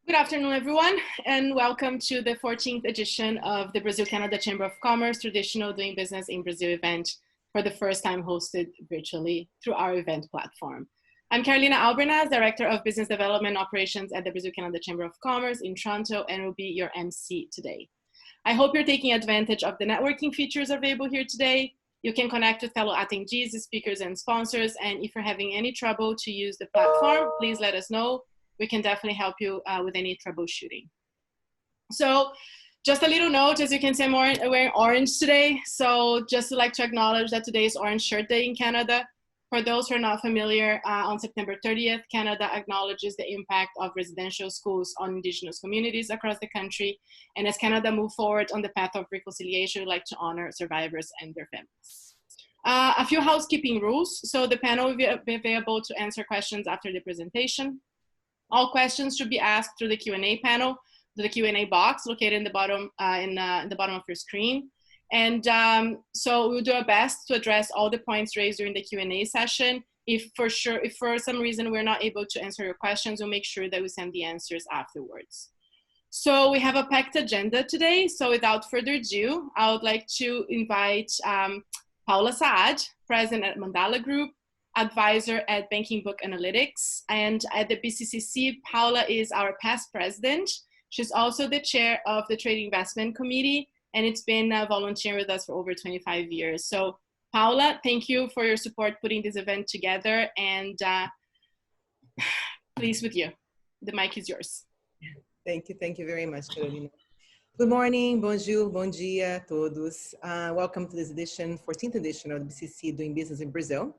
Good afternoon, everyone, and welcome to the 14th edition of the Brazil-Canada Chamber of Commerce Traditional Doing Business in Brazil event, for the first time hosted virtually through our event platform. I'm Carolina Albernas, Director of Business Development Operations at the Brazil-Canada Chamber of Commerce in Toronto, and will be your MC today. I hope you're taking advantage of the networking features available here today. You can connect with fellow attendees, speakers, and sponsors, and if you're having any trouble to use the platform, please let us know. We can definitely help you with any troubleshooting. So just a little note, as you can see, I'm wearing orange today. So just like to acknowledge that today is Orange Shirt Day in Canada. For those who are not familiar, on September 30th, Canada acknowledges the impact of residential schools on Indigenous communities across the country. And as Canada moves forward on the path of reconciliation, we'd like to honor survivors and their families. A few housekeeping rules. So the panel will be available to answer questions after the presentation. All questions should be asked through the Q&A panel, the Q&A box located in the bottom in the bottom of your screen. And so we'll do our best to address all the points raised during the Q&A session. If for some reason we're not able to answer your questions, we'll make sure that we send the answers afterwards. So we have a packed agenda today. So without further ado, I would like to invite Paula Saad, President at Mandala Group, advisor at Banking Book Analytics, and at the BCCC, Paula is our past president. She's also the chair of the Trade Investment Committee, and it's been volunteering with us for over 25 years. So Paula, thank you for your support putting this event together, and pleased with you. The mic is yours. Thank you very much, Carolina. Good morning, bonjour, bon dia, todos. Welcome to this edition, 14th edition of the BCC Doing Business in Brazil.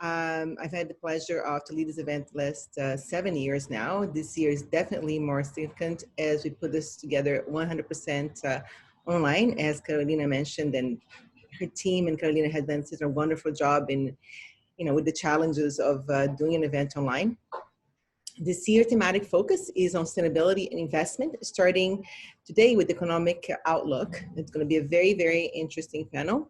I've had the pleasure to lead this event the last 7 years now. This year is definitely more significant as we put this together 100% online, as Carolina mentioned, and her team and Carolina has done such a wonderful job in, with the challenges of doing an event online. This year, thematic focus is on sustainability and investment, starting today with economic outlook. It's going to be a very, very interesting panel.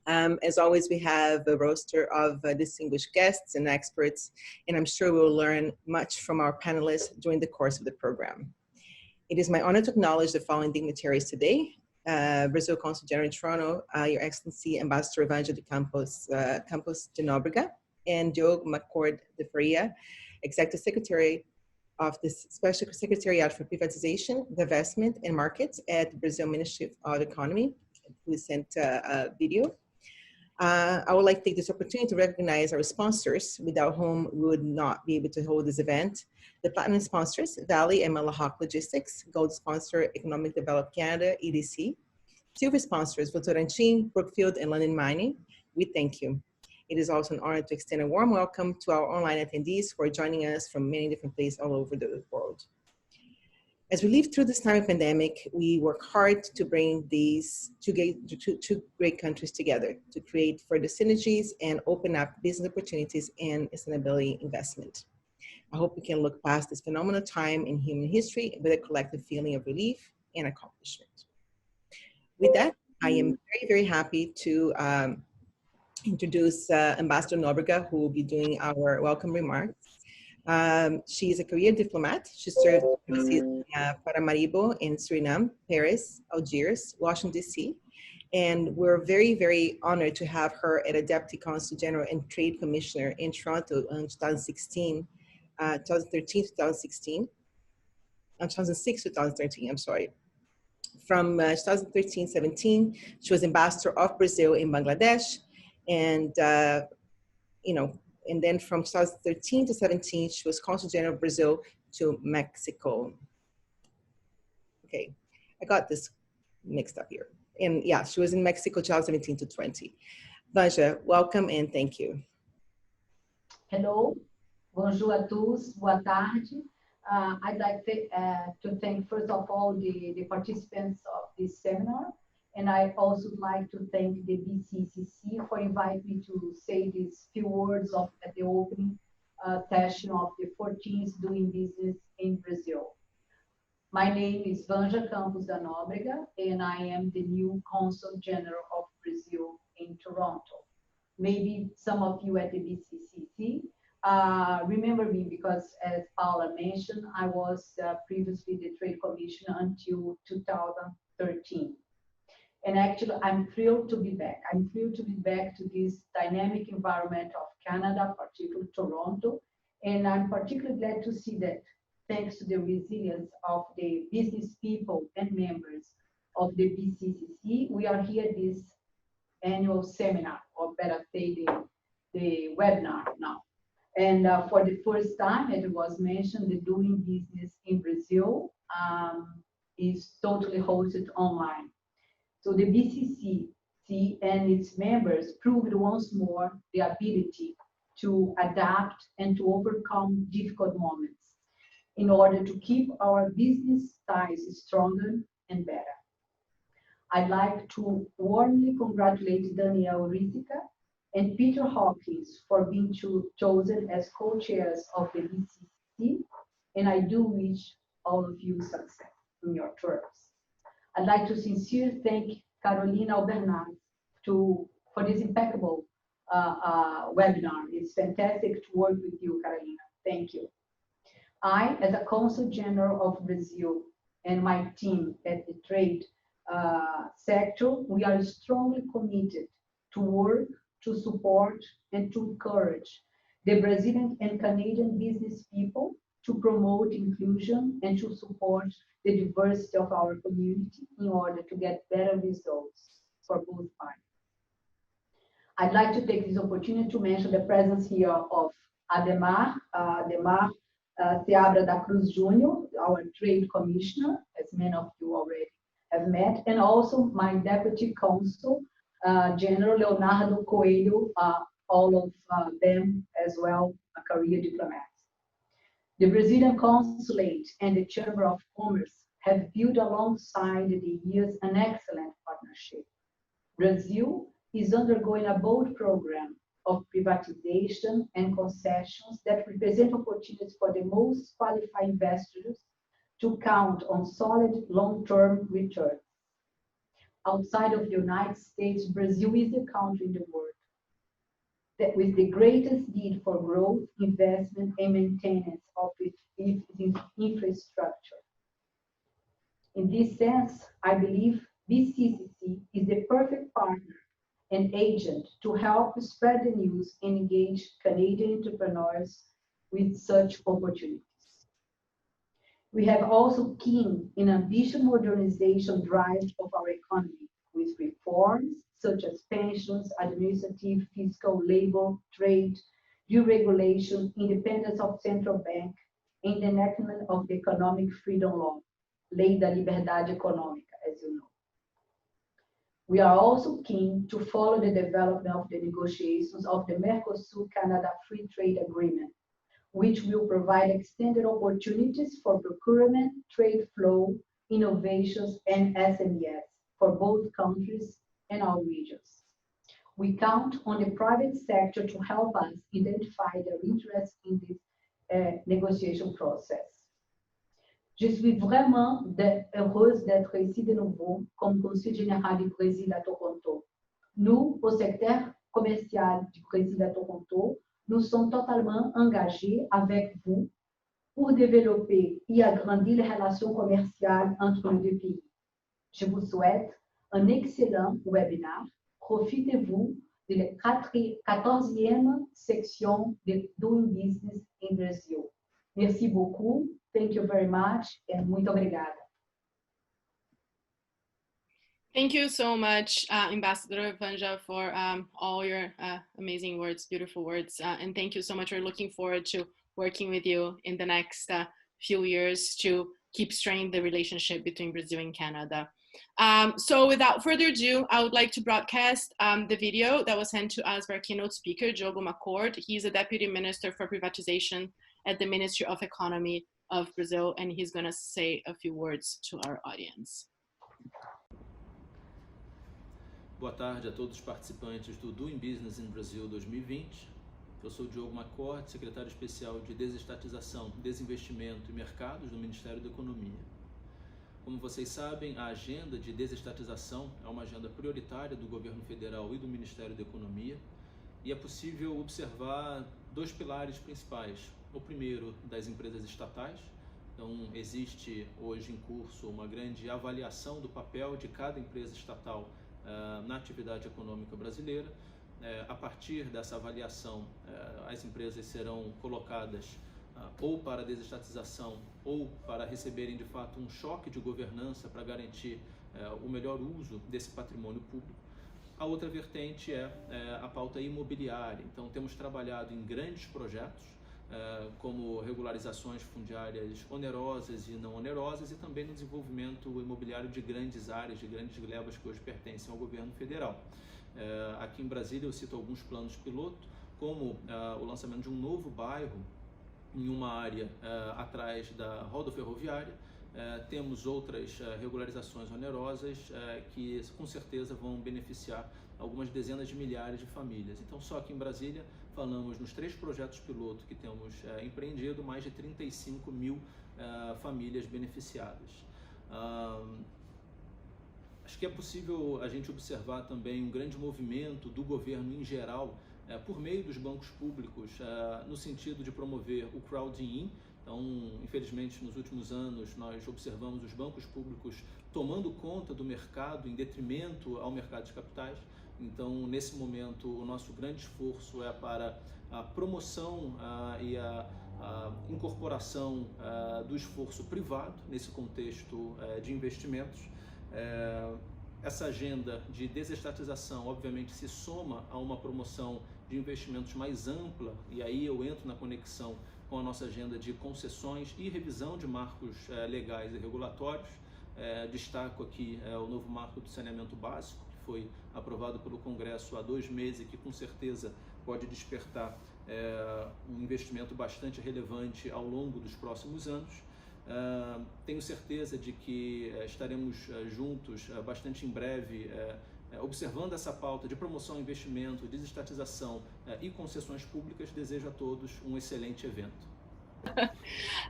As always, we have a roster of distinguished guests and experts, and I'm sure we'll learn much from our panelists during the course of the program. It is my honor to acknowledge the following dignitaries today. Brazil Consul General in Toronto, Your Excellency Ambassador Evangel de Campos de Nóbrega, and Diogo de Faria, Executive Secretary of the Special Secretariat for Privatization, Divestment, and Markets at the Brazil Ministry of Economy, who sent a video. I would like to take this opportunity to recognize our sponsors, without whom we would not be able to hold this event. The platinum sponsors, Valley and Malahawk Logistics. Gold sponsor, Economic Development Canada, EDC. Silver sponsors, Votorantim, Brookfield, and London Mining. We thank you. It is also an honor to extend a warm welcome to our online attendees who are joining us from many different places all over the world. As we live through this time of pandemic, we work hard to bring these two great countries together to create further synergies and open up business opportunities and sustainability investment. I hope we can look past this phenomenal time in human history with a collective feeling of relief and accomplishment. With that, I am very, very happy to introduce Ambassador Nóbrega, who will be doing our welcome remarks. She is a career diplomat. She served in Paramaribo in Suriname, Paris, Algiers, Washington, D.C. And we're very, very honored to have her as a Deputy Consul General and Trade Commissioner in Toronto in 2013, 2016, I'm sorry. From 2013-17, she was Ambassador of Brazil in Bangladesh. And, and then from 2013 to 17, she was Consul General of Brazil to Mexico. Okay, I got this mixed up here. And yeah, she was in Mexico 2017 to 20. Vanja, welcome and thank you. Hello, bonjour à tous, boa tarde. I'd like to thank, first of all, the participants of this seminar. And I also would like to thank the BCCC for inviting me to say these few words at the opening session of the 14th Doing Business in Brazil. My name is Vanja Campos da Nóbrega, and I am the new Consul General of Brazil in Toronto. Maybe some of you at the BCCC remember me because, as Paula mentioned, I was previously the Trade Commissioner until 2013. And actually, I'm thrilled to be back. I'm thrilled to be back to this dynamic environment of Canada, particularly Toronto. And I'm particularly glad to see that, thanks to the resilience of the business people and members of the BCCC, we are here this annual seminar, or better say, the webinar now. And for the first time, as it was mentioned, the Doing Business in Brazil is totally hosted online. So the BCCC and its members proved once more the ability to adapt and to overcome difficult moments in order to keep our business ties stronger and better. I'd like to warmly congratulate Daniel Risica and Peter Hawkins for being chosen as co-chairs of the BCCC, and I do wish all of you success in your terms. I'd like to sincerely thank Carolina Albernaz for this impeccable webinar. It's fantastic to work with you, Carolina. Thank you. I, as a Consul General of Brazil, and my team at the trade sector, we are strongly committed to work, to support, and to encourage the Brazilian and Canadian business people to promote inclusion and to support the diversity of our community in order to get better results for both parties. I'd like to take this opportunity to mention the presence here of Ademar Seabra da Cruz Jr., our Trade Commissioner, as many of you already have met, and also my Deputy Consul, General Leonardo Coelho, all of them as well, career diplomats. The Brazilian Consulate and the Chamber of Commerce have built alongside the years an excellent partnership. Brazil is undergoing a bold program of privatization and concessions that represent opportunities for the most qualified investors to count on solid long-term returns. Outside of the United States, Brazil is the country in the world that with the greatest need for growth, investment, and maintenance of its infrastructure. In this sense, I believe BCCC is the perfect partner and agent to help spread the news and engage Canadian entrepreneurs with such opportunities. We have also keen in ambitious modernization drive of our economy with reforms such as pensions, administrative, fiscal, labor, trade, deregulation, independence of central bank, and the enactment of the Economic Freedom Law, Lei da Liberdade Econômica, as you know. We are also keen to follow the development of the negotiations of the Mercosur-Canada Free Trade Agreement, which will provide extended opportunities for procurement, trade flow, innovations, and SMEs for both countries and our regions. We count on the private sector to help us identify their interest in this negotiation process. Je suis vraiment heureuse d'être ici de nouveau comme Consul général du Brésil à Toronto. Nous, au secteur commercial du Brésil à Toronto, nous sommes totalement engagés avec vous pour développer et agrandir les relations commerciales entre les deux pays. Je vous souhaite un excellent webinar. Profitez-vous de la 14e section de Doing Business in Brazil. Merci beaucoup. Thank you very much. And muito obrigada. Thank you so much, Ambassador Vanja, for all your amazing words, beautiful words. And thank you so much. We're looking forward to working with you in the next few years to keep strengthening the relationship between Brazil and Canada. So without further ado, I would like to broadcast the video that was sent to us by our keynote speaker, Diogo. He's a Deputy Minister for Privatization at the Ministry of Economy of Brazil, and he's going to say a few words to our audience. Boa tarde a todos os participantes do Doing Business in Brazil 2020. Eu sou Diogo Macord, secretário especial de Desestatização, Desinvestimento e Mercados do Ministério da Economia. Como vocês sabem, a agenda de desestatização é uma agenda prioritária do governo federal e do Ministério da Economia, e é possível observar dois pilares principais. O primeiro, das empresas estatais. Então, existe hoje em curso uma grande avaliação do papel de cada empresa estatal na atividade econômica brasileira. A partir dessa avaliação, as empresas serão colocadas ou para desestatização ou para receberem de fato um choque de governança para garantir o melhor uso desse patrimônio público. A outra vertente é a pauta imobiliária. Então, temos trabalhado em grandes projetos, como regularizações fundiárias onerosas e não onerosas, e também no desenvolvimento imobiliário de grandes áreas, de grandes glebas que hoje pertencem ao governo federal. Aqui em Brasília eu cito alguns planos piloto, como o lançamento de um novo bairro em uma área atrás da rodoferroviária. Temos outras regularizações onerosas que com certeza vão beneficiar algumas dezenas de milhares de famílias. Então, só aqui em Brasília falamos nos 3 projetos piloto que temos empreendido, mais de 35 mil famílias beneficiadas. Acho que é possível a gente observar também um grande movimento do governo em geral por meio dos bancos públicos no sentido de promover o crowding-in. Então, infelizmente, nos últimos anos, nós observamos os bancos públicos tomando conta do mercado em detrimento ao mercado de capitais. Então, nesse momento, o nosso grande esforço é para a promoção e a incorporação do esforço privado nesse contexto de investimentos. Essa agenda de desestatização, obviamente, se soma a uma promoção de investimentos mais ampla, e aí eu entro na conexão com a nossa agenda de concessões e revisão de marcos legais e regulatórios. Destaco aqui o novo marco do saneamento básico, que foi aprovado pelo Congresso há 2 meses e que com certeza pode despertar um investimento bastante relevante ao longo dos próximos anos. Tenho certeza de que estaremos juntos bastante em breve observando essa pauta de promoção, investimento, desestatização e concessões públicas. Desejo a todos um excelente evento.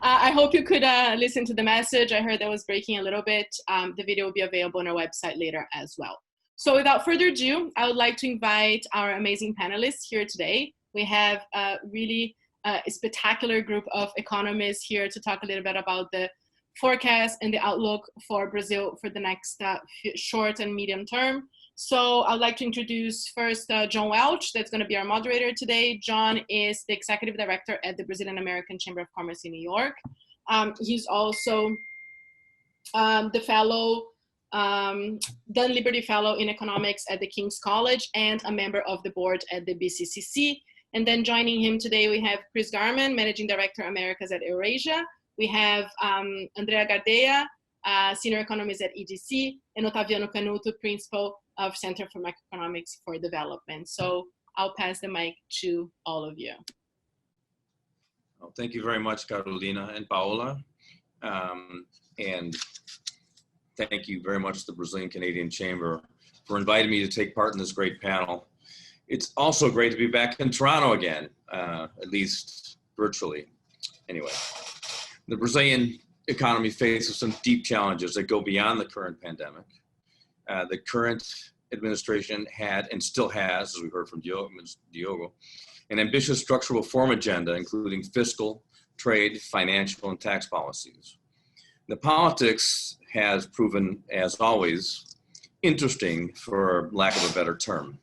I hope you could listen to the message. I heard that was breaking a little bit. The video will be available on our website later as well. So without further ado, I would like to invite our amazing panelists here today. We have a really spectacular group of economists here to talk a little bit about the forecast and the outlook for Brazil for the next short and medium term. So I'd like to introduce first John Welch, that's going to be our moderator today. John is the Executive Director at the Brazilian American Chamber of Commerce in New York. He's also the fellow, Dunn Liberty Fellow in Economics at the King's College and a member of the board at the BCCC. And then joining him today, we have Chris Garman, Managing Director Americas at Eurasia. We have Andrea Gardella, Senior Economist at EDC, and Otaviano Canuto, Principal of Center for Macroeconomics for Development. So I'll pass the mic to all of you. Well, thank you very much, Carolina and Paola. And thank you very much to the Brazilian Canadian Chamber for inviting me to take part in this great panel. It's also great to be back in Toronto again, at least virtually. Anyway, the Brazilian economy faces some deep challenges that go beyond the current pandemic. The current administration had and still has, as we heard from Diogo, an ambitious structural reform agenda, including fiscal, trade, financial, and tax policies. The politics has proven, as always, interesting for lack of a better term.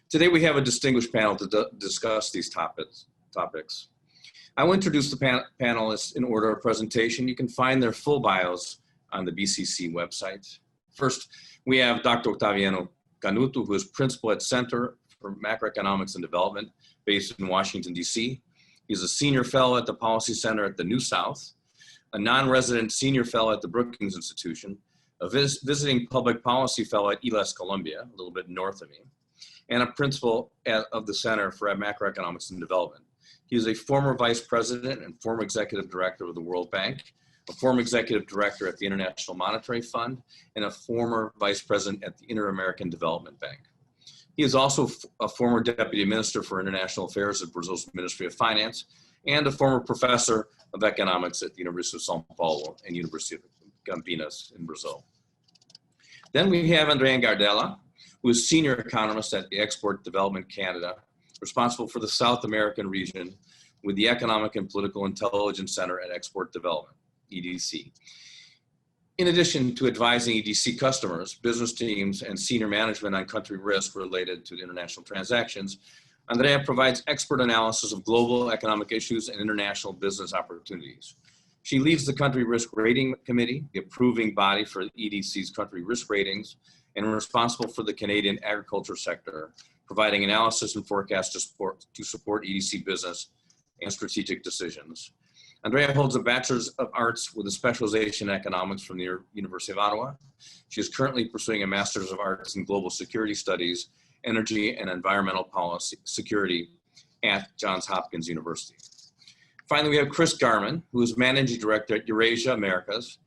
Today we have a distinguished panel to discuss these topics. I will introduce the panelists in order of presentation. You can find their full bios on the BCC website. First, we have Dr. Otaviano Canuto, who is principal at Center for Macroeconomics and Development, based in Washington, D.C. He's a senior fellow at the Policy Center at the New South, a non-resident senior fellow at the Brookings Institution, a visiting public policy fellow at ELS Columbia, a little bit north of me, and a principal of the Center for Macroeconomics and Development. He is a former vice president and former executive director of the World Bank, a former executive director at the International Monetary Fund, and a former vice president at the Inter-American Development Bank. He is also a former deputy minister for international affairs at Brazil's Ministry of Finance, and a former professor of economics at the University of São Paulo and University of Campinas in Brazil. Then we have Andrea Gardella, who is senior economist at the Export Development Canada responsible for the South American region with the Economic and Political Intelligence Center and Export Development, EDC. In addition to advising EDC customers, business teams, and senior management on country risk related to international transactions, Andrea provides expert analysis of global economic issues and international business opportunities. She leads the Country Risk Rating Committee, the approving body for EDC's country risk ratings, and responsible for the Canadian agriculture sector, providing analysis and forecasts to support EDC business and strategic decisions. Andrea holds a Bachelor's of Arts with a specialization in economics from the University of Ottawa. She is currently pursuing a Master's of Arts in Global Security Studies, Energy and Environmental Policy Security at Johns Hopkins University. Finally, we have Chris Garman, who is Managing Director at Eurasia Americas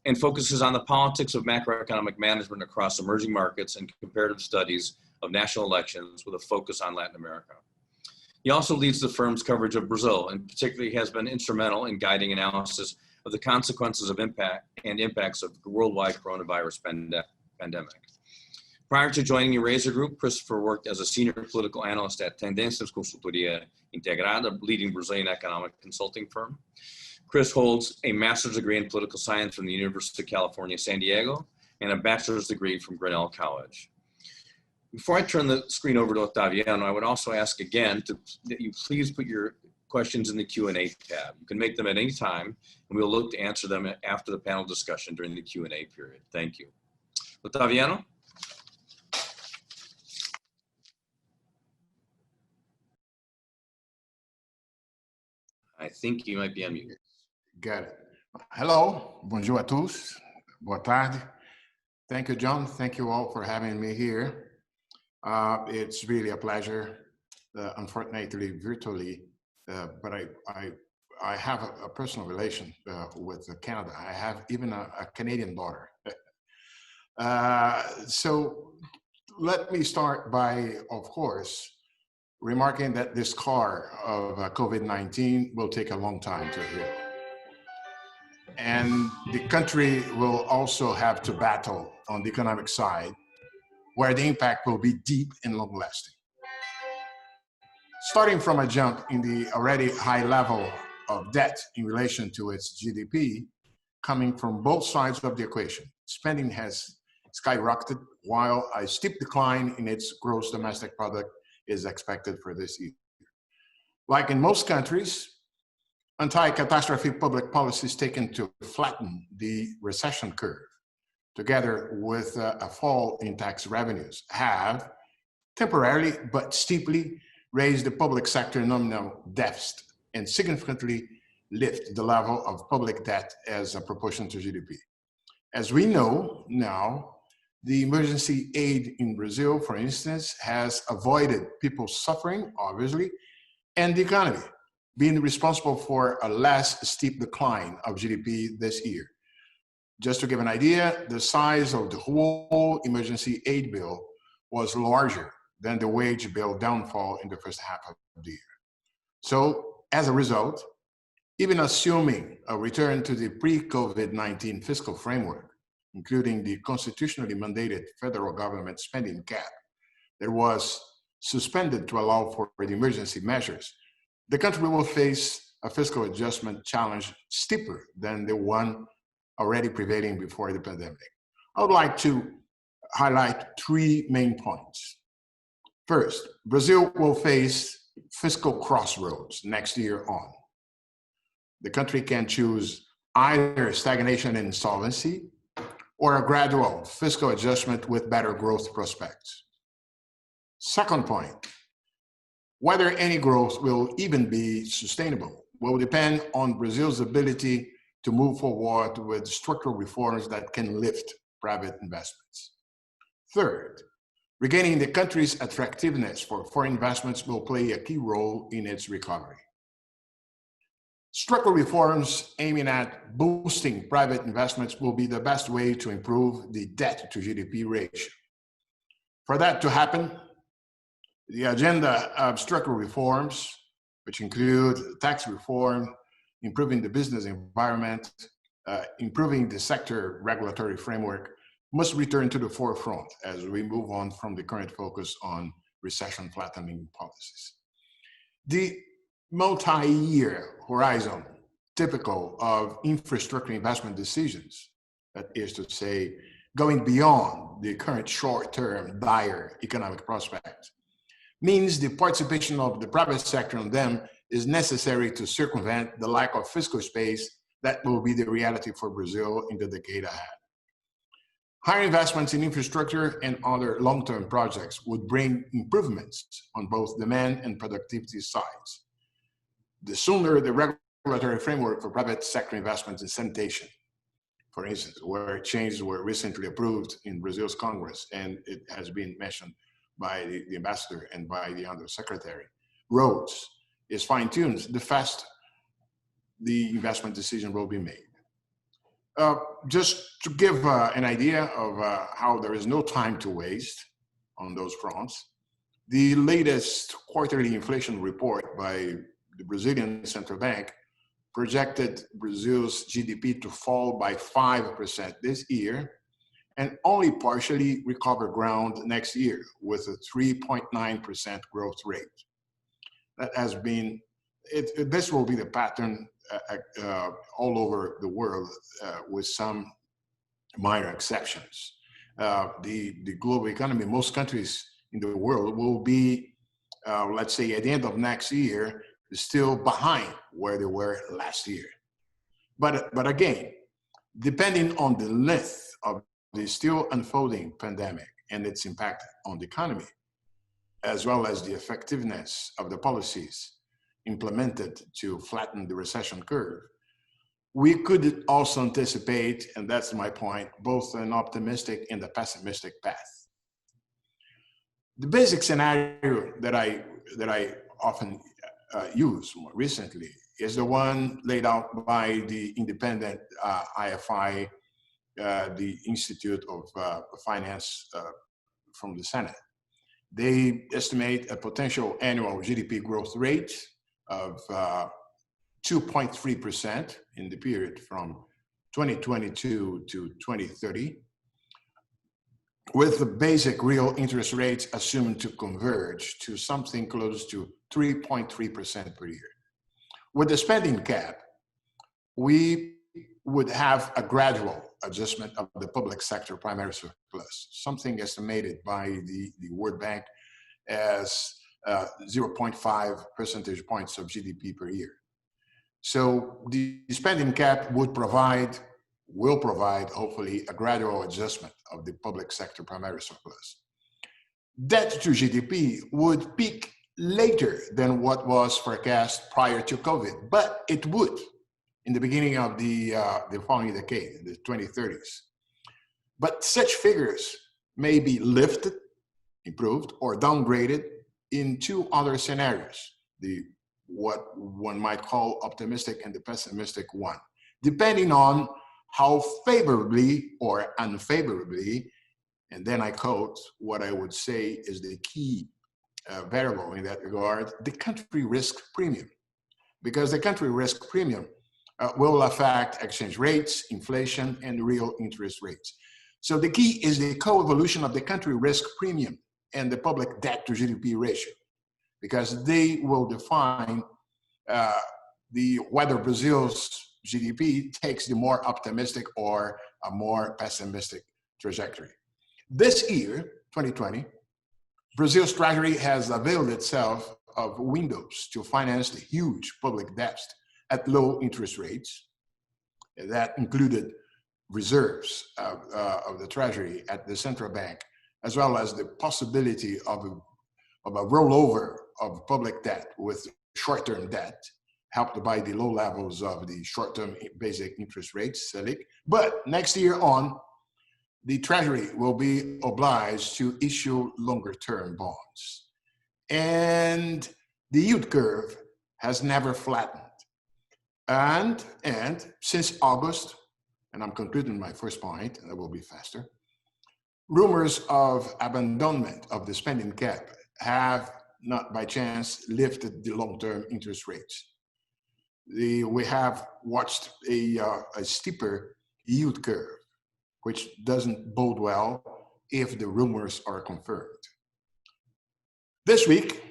and focuses on the politics of macroeconomic management across emerging markets and comparative studies of national elections with a focus on Latin America. He also leads the firm's coverage of Brazil, and particularly has been instrumental in guiding analysis of the consequences of impacts of the worldwide coronavirus pandemic. Prior to joining Eurasia Group, Christopher worked as a senior political analyst at Tendências Consultoria Integrada, a leading Brazilian economic consulting firm. Chris holds a master's degree in political science from the University of California, San Diego, and a bachelor's degree from Grinnell College. Before I turn the screen over to Otaviano, I would also ask again that you please put your questions in the Q&A tab. You can make them at any time, and we'll look to answer them after the panel discussion during the Q&A period. Thank you. Otaviano? I think you might be on mute. Got it. Hello, bonjour à tous, boa tarde. Thank you, John. Thank you all for having me here. It's really a pleasure, unfortunately virtually, but I have a personal relation with Canada. I have even a Canadian daughter. So let me start by, of course, remarking that this scar of COVID-19 will take a long time to heal. And the country will also have to battle on the economic side, where the impact will be deep and long-lasting. Starting from a jump in the already high level of debt in relation to its GDP, coming from both sides of the equation. Spending has skyrocketed, while a steep decline in its gross domestic product is expected for this year. Like in most countries, anti-catastrophe public policies taken to flatten the recession curve, together with a fall in tax revenues, have temporarily but steeply raised the public sector nominal deficit and significantly lift the level of public debt as a proportion to GDP. As we know now, the emergency aid in Brazil, for instance, has avoided people suffering, obviously, and the economy being responsible for a less steep decline of GDP this year. Just to give an idea, the size of the whole emergency aid bill was larger than the wage bill downfall in the first half of the year. So as a result, even assuming a return to the pre-COVID-19 fiscal framework, including the constitutionally mandated federal government spending cap that was suspended to allow for the emergency measures, the country will face a fiscal adjustment challenge steeper than the one already prevailing before the pandemic. I would like to highlight three main points. First, Brazil will face fiscal crossroads next year on. The country can choose either stagnation and insolvency or a gradual fiscal adjustment with better growth prospects. Second point, whether any growth will even be sustainable will depend on Brazil's ability to move forward with structural reforms that can lift private investments. Third, regaining the country's attractiveness for foreign investments will play a key role in its recovery. Structural reforms aiming at boosting private investments will be the best way to improve the debt to GDP ratio. For that to happen, the agenda of structural reforms, which include tax reform, improving the business environment, improving the sector regulatory framework, must return to the forefront as we move on from the current focus on recession flattening policies. The multi-year horizon typical of infrastructure investment decisions, that is to say, going beyond the current short-term dire economic prospects, means the participation of the private sector on them is necessary to circumvent the lack of fiscal space that will be the reality for Brazil in the decade ahead. Higher investments in infrastructure and other long-term projects would bring improvements on both demand and productivity sides. The sooner the regulatory framework for private sector investments in sanitation, for instance, where changes were recently approved in Brazil's Congress, and it has been mentioned by the ambassador and by the undersecretary, roads, is fine-tuned, the faster the investment decision will be made. Just to give an idea of how there is no time to waste on those fronts, the latest quarterly inflation report by the Brazilian Central Bank projected Brazil's GDP to fall by 5% this year and only partially recover ground next year with a 3.9% growth rate. That has been, this will be the pattern all over the world with some minor exceptions. The global economy, most countries in the world will be, let's say at the end of next year, still behind where they were last year. But again, depending on the length of the still unfolding pandemic and its impact on the economy, as well as the effectiveness of the policies implemented to flatten the recession curve, we could also anticipate, and that's my point, both an optimistic and a pessimistic path. The basic scenario that I often use more recently is the one laid out by the independent IFI, the Institute of Finance from the Senate. They estimate a potential annual GDP growth rate of 2.3% in the period from 2022 to 2030, with the basic real interest rates assumed to converge to something close to 3.3% per year. With the spending cap, we would have a gradual adjustment of the public sector primary surplus, something estimated by the World Bank as 0.5 percentage points of GDP per year. So the spending cap will provide, hopefully, a gradual adjustment of the public sector primary surplus. Debt to GDP would peak later than what was forecast prior to COVID, but it would in the beginning of the following decade, the 2030s. But such figures may be lifted, improved, or downgraded in two other scenarios, what one might call optimistic and the pessimistic one, depending on how favorably or unfavorably, and then I quote what I would say is the key variable in that regard, the country risk premium. Because the country risk premium will affect exchange rates, inflation, and real interest rates. So the key is the co-evolution of the country risk premium and the public debt to GDP ratio, because they will define whether Brazil's GDP takes the more optimistic or a more pessimistic trajectory. This year, 2020, Brazil's treasury has availed itself of windows to finance the huge public debt at low interest rates. That included reserves of the treasury at the central bank, as well as the possibility of a rollover of public debt with short-term debt, helped by the low levels of the short-term basic interest rates, Selic. But next year on, the Treasury will be obliged to issue longer-term bonds. And the yield curve has never flattened. And since August, and I'm concluding my first point, and I will be faster, rumors of abandonment of the spending cap have not by chance lifted the long-term interest rates. We have watched a steeper yield curve, which doesn't bode well if the rumors are confirmed. This week,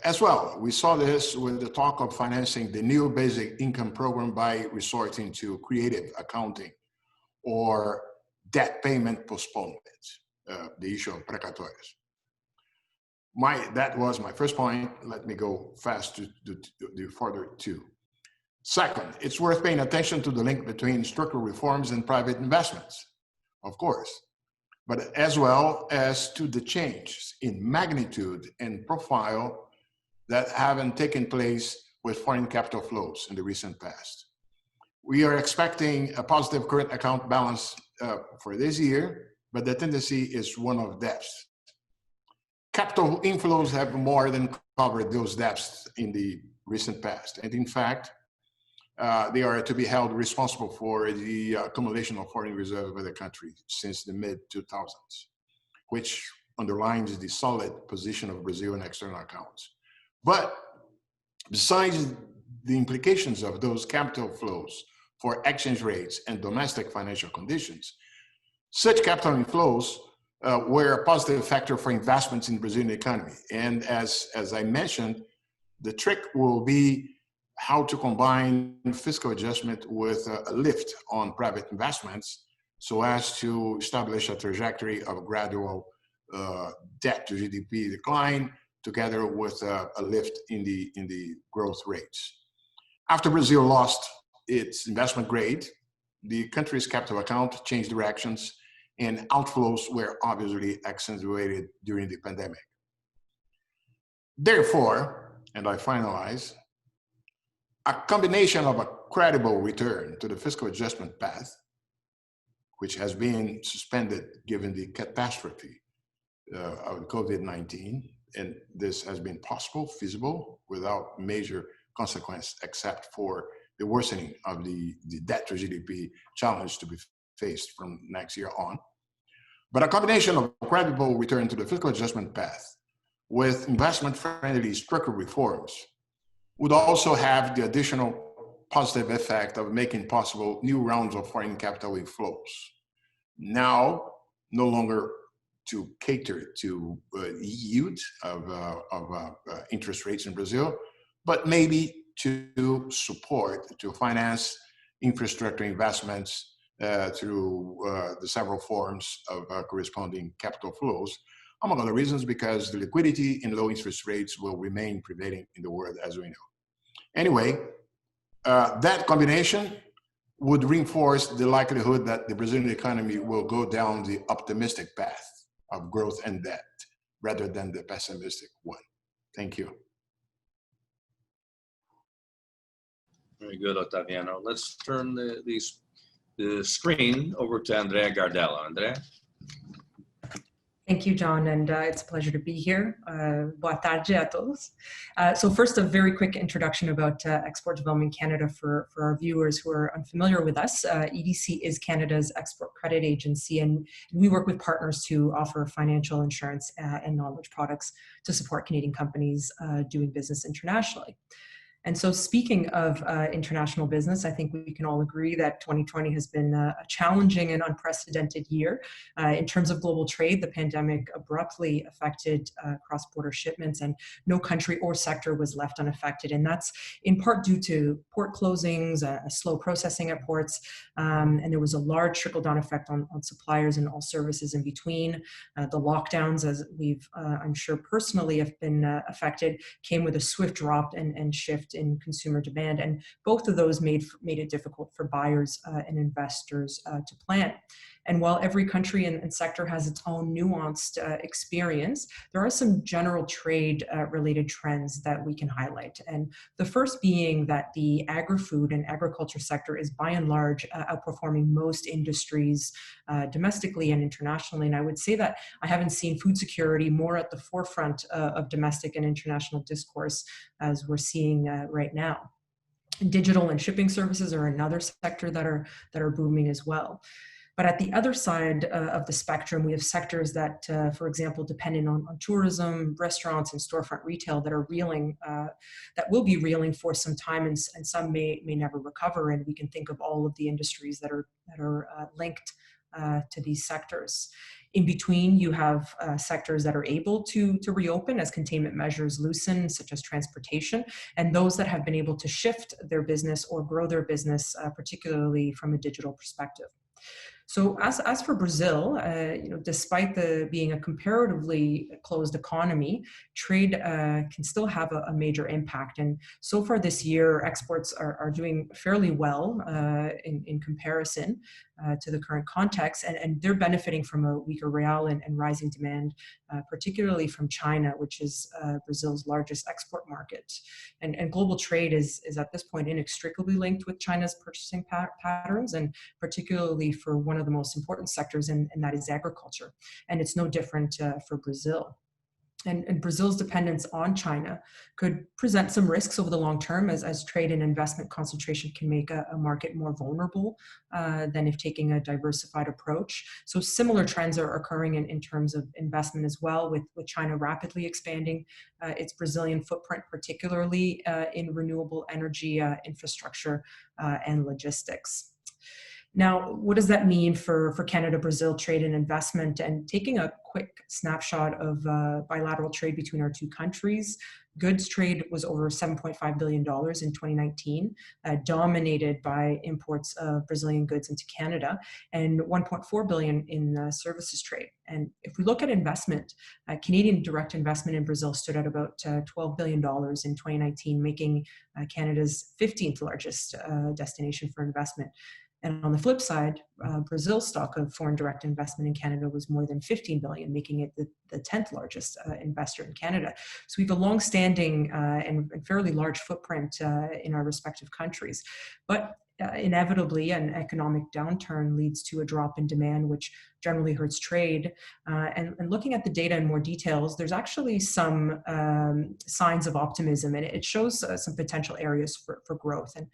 As well, we saw this with the talk of financing the new basic income program by resorting to creative accounting or debt payment postponement, the issue of precatórios. That was my first point. Let me go fast to the further two. Second, it's worth paying attention to the link between structural reforms and private investments, of course, but as well as to the changes in magnitude and profile that haven't taken place with foreign capital flows in the recent past. We are expecting a positive current account balance for this year, but the tendency is one of debts. Capital inflows have more than covered those debts in the recent past. And in fact, they are to be held responsible for the accumulation of foreign reserves by the country since the mid-2000s, which underlines the solid position of Brazil in external accounts. But besides the implications of those capital flows for exchange rates and domestic financial conditions, such capital inflows were a positive factor for investments in the Brazilian economy. And as I mentioned, the trick will be how to combine fiscal adjustment with a lift on private investments so as to establish a trajectory of gradual debt to GDP decline, together with a lift in the growth rates. After Brazil lost its investment grade, the country's capital account changed directions and outflows were obviously accentuated during the pandemic. Therefore, and I finalize, a combination of a credible return to the fiscal adjustment path, which has been suspended given the catastrophe of COVID-19, and this has been possible, feasible, without major consequence, except for the worsening of the debt to GDP challenge to be faced from next year on. But a combination of credible return to the fiscal adjustment path with investment-friendly structural reforms would also have the additional positive effect of making possible new rounds of foreign capital inflows. Now, no longer to cater to yield of interest rates in Brazil, but maybe to support, to finance infrastructure investments through the several forms of corresponding capital flows, among other reasons, because the liquidity and low interest rates will remain prevailing in the world, as we know. Anyway, that combination would reinforce the likelihood that the Brazilian economy will go down the optimistic path of growth and debt rather than the pessimistic one. Thank you. Very good, Otaviano. Let's turn the screen over to Andrea Gardella. Andrea? Thank you, John, and it's a pleasure to be here. Boa tarde a todos. So first, a very quick introduction about Export Development Canada for our viewers who are unfamiliar with us. EDC is Canada's export credit agency, and we work with partners to offer financial, insurance, and knowledge products to support Canadian companies doing business internationally. And so speaking of international business, I think we can all agree that 2020 has been a challenging and unprecedented year. In terms of global trade, the pandemic abruptly affected cross-border shipments, and no country or sector was left unaffected. And that's in part due to port closings, slow processing at ports, and there was a large trickle-down effect on suppliers and all services in between. The lockdowns, as we've, I'm sure personally have been affected, came with a swift drop and shift in consumer demand, and both of those made it difficult for buyers and investors to plan. And while every country and sector has its own nuanced experience, there are some general trade related trends that we can highlight. And the first being that the agri-food and agriculture sector is by and large outperforming most industries domestically and internationally. And I would say that I haven't seen food security more at the forefront of domestic and international discourse as we're seeing right now. Digital and shipping services are another sector that are booming as well. But at the other side of the spectrum, we have sectors that, for example, dependent on tourism, restaurants, and storefront retail that are reeling, that will be reeling for some time, and some may never recover. And we can think of all of the industries that are linked to these sectors. In between, you have sectors that are able to reopen as containment measures loosen, such as transportation, and those that have been able to shift their business or grow their business, particularly from a digital perspective. So as for Brazil, despite being a comparatively closed economy, trade can still have a major impact. And so far this year, exports are doing fairly well in comparison to the current context, and they're benefiting from a weaker real and rising demand, particularly from China, which is Brazil's largest export market. And global trade is at this point inextricably linked with China's purchasing patterns, and particularly for one of the most important sectors, and that is agriculture. And it's no different for Brazil. And Brazil's dependence on China could present some risks over the long term, as trade and investment concentration can make a market more vulnerable than if taking a diversified approach. So similar trends are occurring in terms of investment as well, with China rapidly expanding its Brazilian footprint, particularly in renewable energy infrastructure and logistics. Now, what does that mean for Canada-Brazil trade and investment? And taking a quick snapshot of bilateral trade between our two countries, goods trade was over $7.5 billion in 2019, dominated by imports of Brazilian goods into Canada, and $1.4 billion in services trade. And if we look at investment, Canadian direct investment in Brazil stood at about $12 billion in 2019, making Canada's 15th largest destination for investment. And on the flip side, Brazil's stock of foreign direct investment in Canada was more than 15 billion, making it the 10th largest investor in Canada. So we have a long-standing and fairly large footprint in our respective countries. But inevitably, an economic downturn leads to a drop in demand, which generally hurts trade. And looking at the data in more details, there's actually some signs of optimism, and it shows some potential areas for growth. And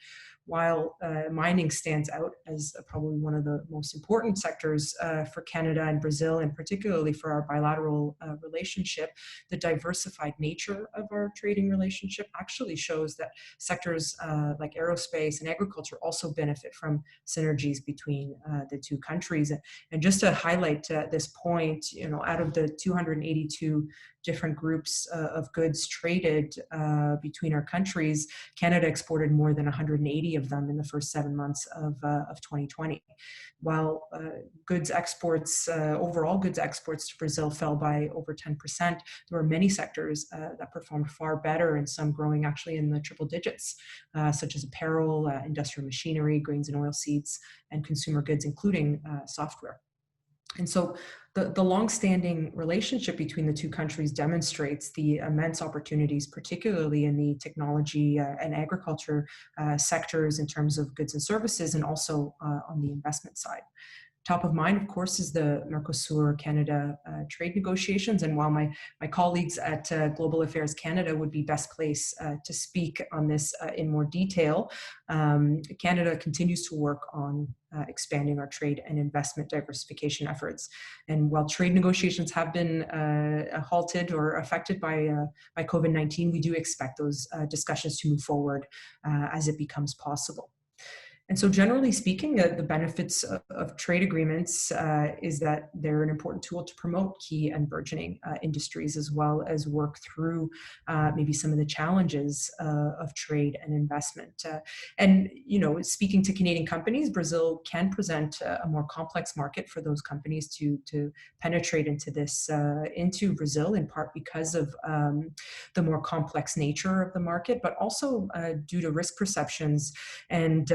while mining stands out as probably one of the most important sectors for Canada and Brazil, and particularly for our bilateral relationship, the diversified nature of our trading relationship actually shows that sectors like aerospace and agriculture also benefit from synergies between the two countries. And just to highlight this point, out of the 282 different groups of goods traded between our countries, Canada exported more than 180 of them in the first 7 months of 2020. While goods exports, overall goods exports to Brazil fell by over 10%, there were many sectors that performed far better, and some growing actually in the triple digits, such as apparel, industrial machinery, grains and oilseeds, and consumer goods, including software. And so the long-standing relationship between the two countries demonstrates the immense opportunities, particularly in the technology and agriculture sectors in terms of goods and services, and also on the investment side. Top of mind, of course, is the Mercosur-Canada trade negotiations. And while my colleagues at Global Affairs Canada would be best placed to speak on this in more detail, Canada continues to work on expanding our trade and investment diversification efforts. And while trade negotiations have been halted or affected by COVID-19, we do expect those discussions to move forward as it becomes possible. And so generally speaking, the benefits of trade agreements is that they're an important tool to promote key and burgeoning industries, as well as work through maybe some of the challenges of trade and investment. And, speaking to Canadian companies, Brazil can present a more complex market for those companies to penetrate into Brazil, in part because of the more complex nature of the market, but also due to risk perceptions. And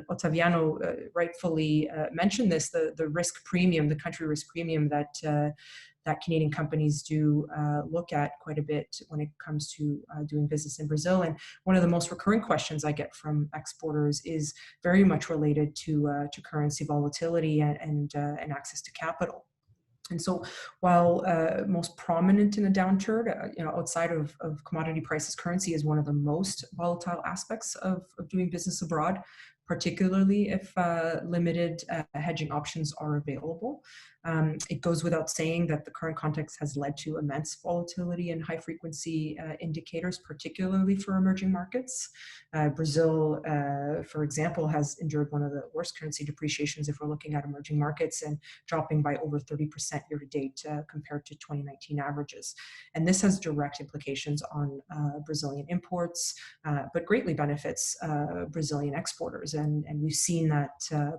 Otaviano rightfully mentioned this, the risk premium, the country risk premium that Canadian companies do look at quite a bit when it comes to doing business in Brazil. And one of the most recurring questions I get from exporters is very much related to currency volatility and access to capital. And so while most prominent in a downturn, outside of commodity prices, currency is one of the most volatile aspects of doing business abroad, particularly if limited hedging options are available. It goes without saying that the current context has led to immense volatility in high frequency indicators, particularly for emerging markets. Brazil, for example, has endured one of the worst currency depreciations if we're looking at emerging markets, and dropping by over 30% year to date compared to 2019 averages. And this has direct implications on Brazilian imports, but greatly benefits Brazilian exporters. And we've seen that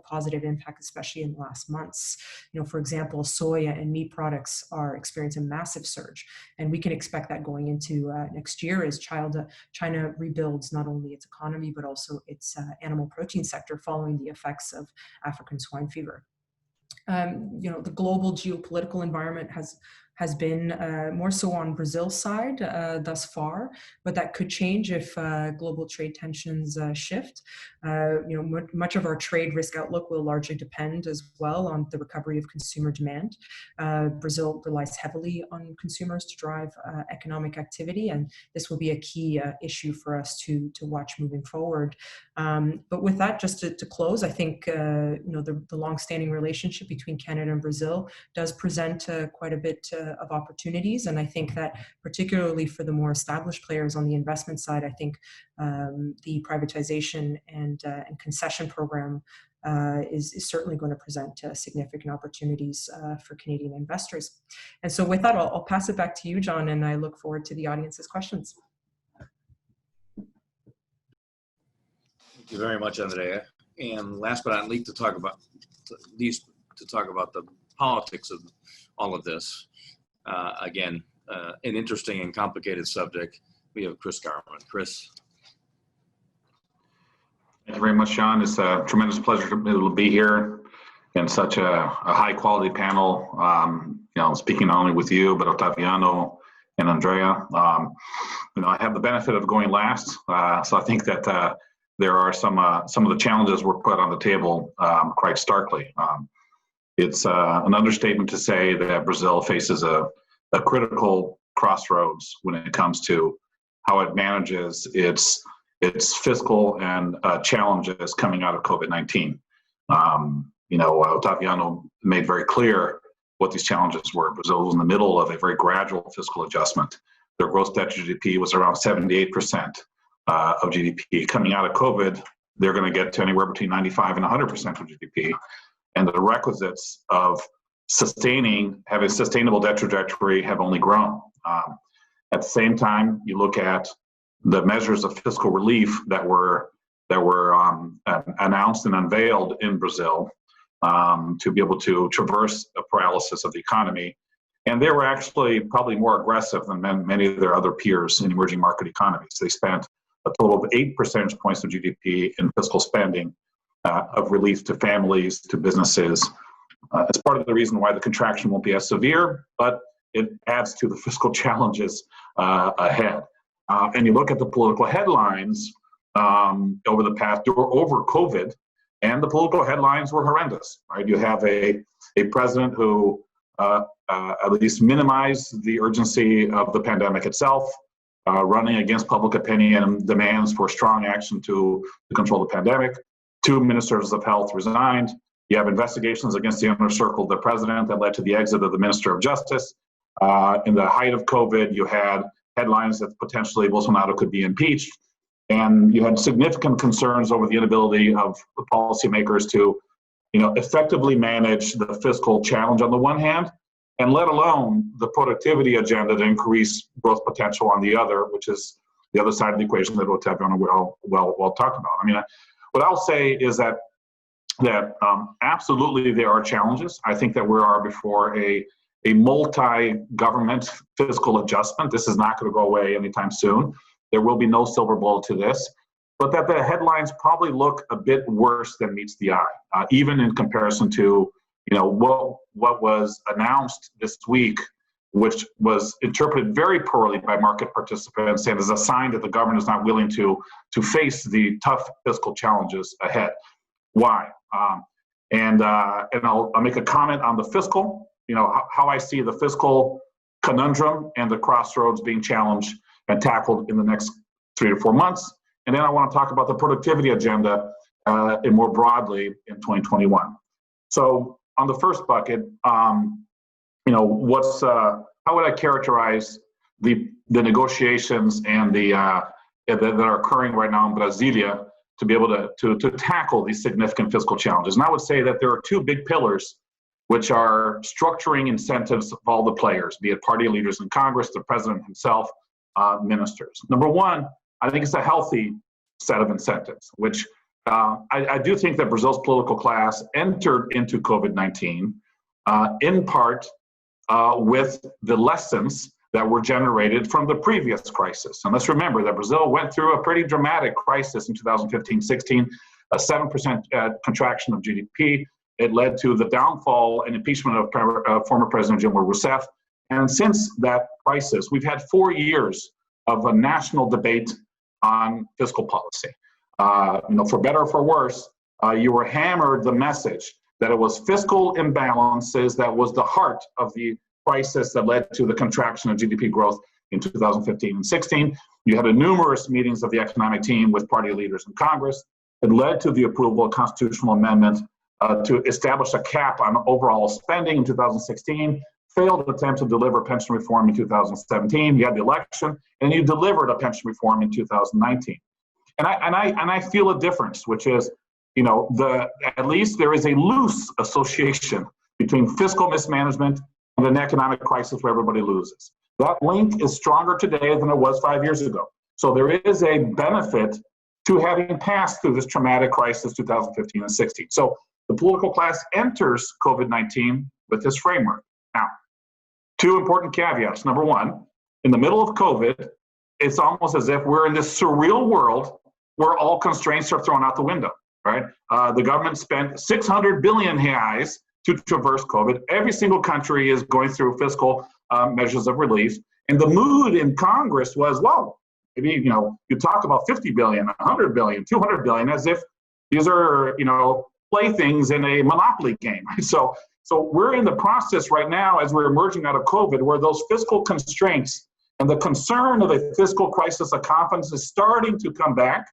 positive impact, especially in the last months. For example, soya and meat products are experiencing a massive surge, and we can expect that going into next year as China rebuilds not only its economy, but also its animal protein sector following the effects of African swine fever. The global geopolitical environment has been more so on Brazil's side thus far, but that could change if global trade tensions shift. Much of our trade risk outlook will largely depend as well on the recovery of consumer demand. Brazil relies heavily on consumers to drive economic activity, and this will be a key issue for us to watch moving forward. But with that, just to close, I think the longstanding relationship between Canada and Brazil does present quite a bit of opportunities, and I think that particularly for the more established players on the investment side, I think the privatization and concession program is certainly going to present significant opportunities for Canadian investors. And so with that, I'll pass it back to you, John, and I look forward to the audience's questions. Thank you very much, Andrea. And last but not least, to talk about the politics of all of this. Again, an interesting and complicated subject. We have Chris Garman. Chris. Thank you very much, John. It's a tremendous pleasure to be here in such a high quality panel. Speaking not only with you, but Otaviano and Andrea. I have the benefit of going last, so I think that there are some of the challenges were put on the table quite starkly. It's an understatement to say that Brazil faces a critical crossroads when it comes to how it manages its fiscal and challenges coming out of COVID-19. Otaviano made very clear what these challenges were. Brazil was in the middle of a very gradual fiscal adjustment. Their gross debt to GDP was around 78% of GDP. Coming out of COVID, they're going to get to anywhere between 95 and 100% of GDP. And the requisites of having sustainable debt trajectory have only grown. At the same time, you look at the measures of fiscal relief that were announced and unveiled in Brazil to be able to traverse a paralysis of the economy. And they were actually probably more aggressive than many of their other peers in emerging market economies. They spent a total of 8 percentage points of GDP in fiscal spending of relief to families, to businesses. It's part of the reason why the contraction won't be as severe, but it adds to the fiscal challenges ahead. And you look at the political headlines over COVID, and the political headlines were horrendous. Right? You have a president who at least minimized the urgency of the pandemic itself, running against public opinion and demands for strong action to control the pandemic. 2 ministers of health resigned. You have investigations against the inner circle of the president that led to the exit of the Minister of Justice. In the height of COVID, you had headlines that potentially Bolsonaro could be impeached. And you had significant concerns over the inability of the policymakers to, effectively manage the fiscal challenge on the one hand, and let alone the productivity agenda to increase growth potential on the other, which is the other side of the equation that Otaviano will talk about. What I'll say is that absolutely there are challenges. I think that we are before a multi-government fiscal adjustment. This is not going to go away anytime soon. There will be no silver bullet to this, but that the headlines probably look a bit worse than meets the eye, even in comparison to what was announced this week, which was interpreted very poorly by market participants and as a sign that the government is not willing to face the tough fiscal challenges ahead. Why? And I'll make a comment on the fiscal, how I see the fiscal conundrum and the crossroads being challenged and tackled in the next 3 to 4 months. And then I want to talk about the productivity agenda more broadly in 2021. So on the first bucket, how would I characterize the negotiations and that are occurring right now in Brasilia to be able to tackle these significant fiscal challenges? And I would say that there are two big pillars, which are structuring incentives of all the players, be it party leaders in Congress, the president himself, ministers. Number one, I think it's a healthy set of incentives, which I do think that Brazil's political class entered into COVID-19 in part with the lessons that were generated from the previous crisis. And let's remember that Brazil went through a pretty dramatic crisis in 2015-16, a 7% contraction of GDP. It led to the downfall and impeachment of former President Dilma Rousseff. And since that crisis, we've had 4 years of a national debate on fiscal policy. For better or for worse, you were hammered the message that it was fiscal imbalances that was the heart of the crisis that led to the contraction of GDP growth in 2015 and 16. You had numerous meetings of the economic team with party leaders in Congress. It led to the approval of a constitutional amendment to establish a cap on overall spending in 2016, failed attempt to deliver pension reform in 2017. You had the election, and you delivered a pension reform in 2019. And I feel a difference, which is, at least there is a loose association between fiscal mismanagement and an economic crisis where everybody loses. That link is stronger today than it was 5 years ago. So there is a benefit to having passed through this traumatic crisis, 2015 and 16. So the political class enters COVID-19 with this framework. Now, two important caveats. Number one, in the middle of COVID, it's almost as if we're in this surreal world where all constraints are thrown out the window, right? The government spent 600 billion reais to traverse COVID. Every single country is going through fiscal measures of relief. And the mood in Congress was, well, maybe, you talk about 50 billion, 100 billion, 200 billion, as if these are, playthings in a monopoly game. So we're in the process right now, as we're emerging out of COVID, where those fiscal constraints and the concern of a fiscal crisis of confidence is starting to come back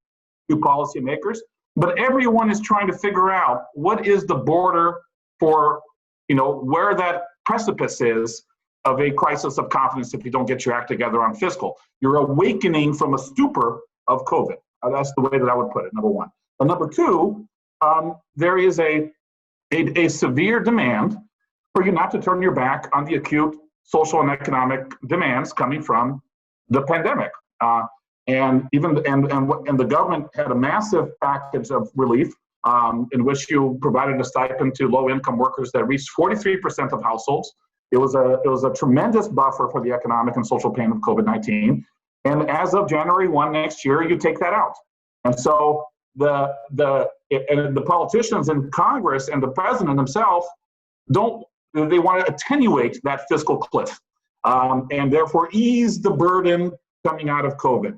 to policymakers. But everyone is trying to figure out what is the border for, where that precipice is of a crisis of confidence if you don't get your act together on fiscal. You're awakening from a stupor of COVID. That's the way that I would put it, number one. But number two, there is a severe demand for you not to turn your back on the acute social and economic demands coming from the pandemic. And the government had a massive package of relief in which you provided a stipend to low-income workers that reached 43% of households. It was a tremendous buffer for the economic and social pain of COVID-19. And as of January 1 next year, you take that out. And so the politicians in Congress and the president himself they want to attenuate that fiscal cliff and therefore ease the burden coming out of COVID.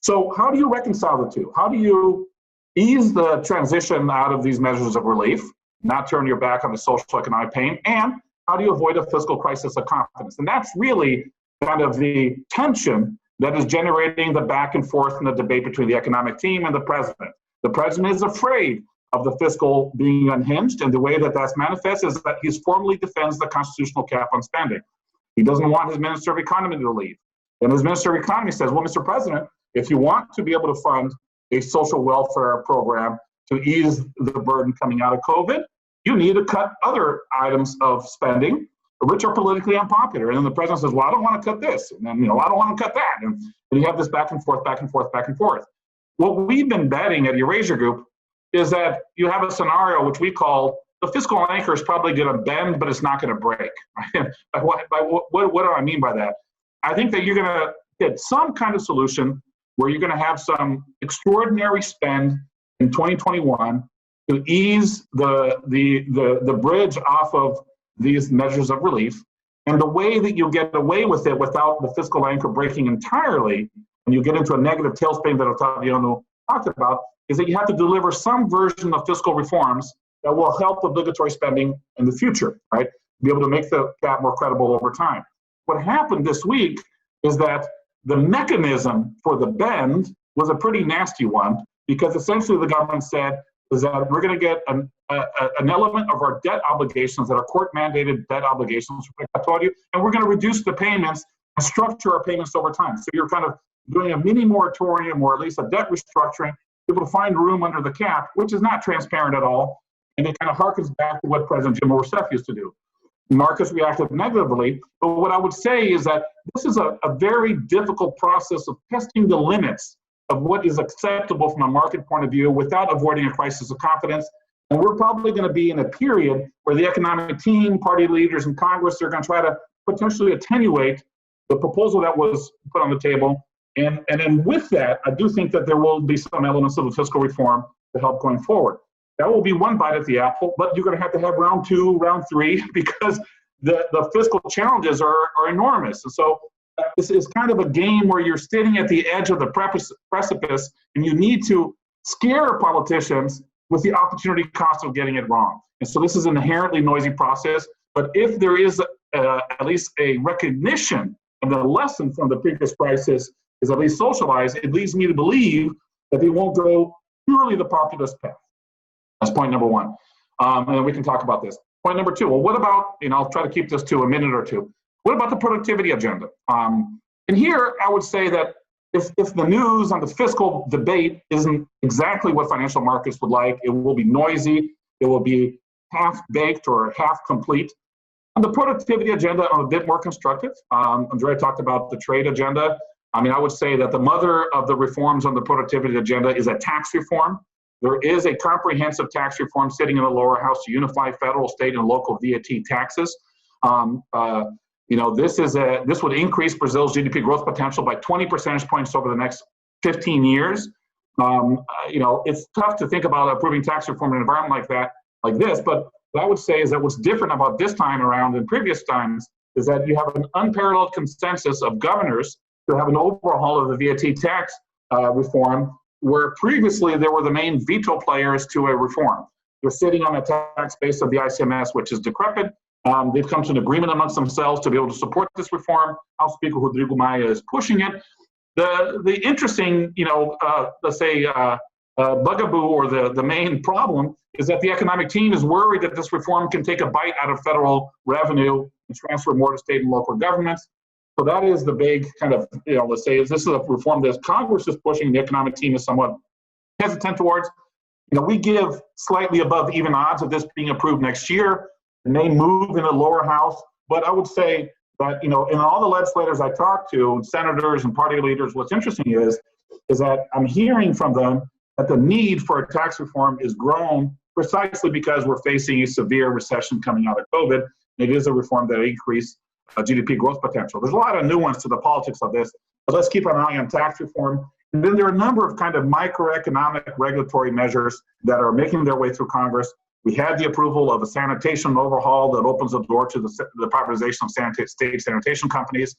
So how do you reconcile the two? How do you ease the transition out of these measures of relief, not turn your back on the social economic pain, and how do you avoid a fiscal crisis of confidence? And that's really kind of the tension that is generating the back and forth in the debate between the economic team and the president. The president is afraid of the fiscal being unhinged, and the way that that's manifest is that he formally defends the constitutional cap on spending. He doesn't want his Minister of Economy to leave. And his Minister of Economy says, well, Mr. President, if you want to be able to fund a social welfare program to ease the burden coming out of COVID, you need to cut other items of spending which are politically unpopular. And then the president says, well, I don't want to cut this. And then, I don't want to cut that. And you have this back and forth, back and forth, back and forth. What we've been betting at Eurasia Group is that you have a scenario which we call the fiscal anchor is probably going to bend, but it's not going to break. What do I mean by that? I think that you're going to get some kind of solution where you're going to have some extraordinary spend in 2021 to ease the bridge off of these measures of relief. And the way that you get away with it without the fiscal anchor breaking entirely, and you get into a negative tailspin that Otaviano talked about, is that you have to deliver some version of fiscal reforms that will help obligatory spending in the future, right? Be able to make the cap more credible over time. What happened this week is that the mechanism for the bend was a pretty nasty one, because essentially the government said, is that we're going to get an element of our debt obligations that are court-mandated debt obligations, and we're going to reduce the payments and structure our payments over time. So you're kind of doing a mini moratorium or at least a debt restructuring, able to find room under the cap, which is not transparent at all, and it kind of harkens back to what President Dilma Rousseff used to do. Markets reacted negatively, but what I would say is that this is a very difficult process of testing the limits of what is acceptable from a market point of view without avoiding a crisis of confidence. And we're probably going to be in a period where the economic team, party leaders in Congress are going to try to potentially attenuate the proposal that was put on the table. And then with that, I do think that there will be some elements of the fiscal reform to help going forward. That will be one bite at the apple, but you're going to have round 2, round 3, because the fiscal challenges are enormous. And so this is kind of a game where you're sitting at the edge of the precipice, and you need to scare politicians with the opportunity cost of getting it wrong. And so this is an inherently noisy process, but if there is at least a recognition of the lesson from the previous crisis is at least socialized, it leads me to believe that they won't go purely the populist path. That's point number 1. And then we can talk about this. Point number 2, well, what about, and I'll try to keep this to a minute or two, what about the productivity agenda? And here I would say that if the news on the fiscal debate isn't exactly what financial markets would like, it will be noisy, it will be half-baked or half-complete. On the productivity agenda, I'm a bit more constructive. Andrea talked about the trade agenda. I mean, I would say that the mother of the reforms on the productivity agenda is a tax reform. There is a comprehensive tax reform sitting in the lower house to unify federal, state, and local VAT taxes. This would increase Brazil's GDP growth potential by 20 percentage points over the next 15 years. It's tough to think about approving tax reform in an environment like this, but what I would say is that what's different about this time around than previous times is that you have an unparalleled consensus of governors to have an overhaul of the VAT tax reform, where previously there were the main veto players to a reform. They're sitting on a tax base of the ICMS, which is decrepit. They've come to an agreement amongst themselves to be able to support this reform. House Speaker Rodrigo Maia is pushing it. The interesting, bugaboo or the main problem is that the economic team is worried that this reform can take a bite out of federal revenue and transfer more to state and local governments. So that is the big kind of, let's say, this is a reform that Congress is pushing, the economic team is somewhat hesitant towards. We give slightly above even odds of this being approved next year. It may move in the lower house, but I would say that, in all the legislators I talk to, senators and party leaders, what's interesting is that I'm hearing from them that the need for a tax reform is grown precisely because we're facing a severe recession coming out of COVID. It is a reform that increased GDP growth potential. There's a lot of nuance to the politics of this, but let's keep an eye on tax reform. And then there are a number of kind of macroeconomic regulatory measures that are making their way through Congress. We had the approval of a sanitation overhaul that opens the door to the privatization of state sanitation companies.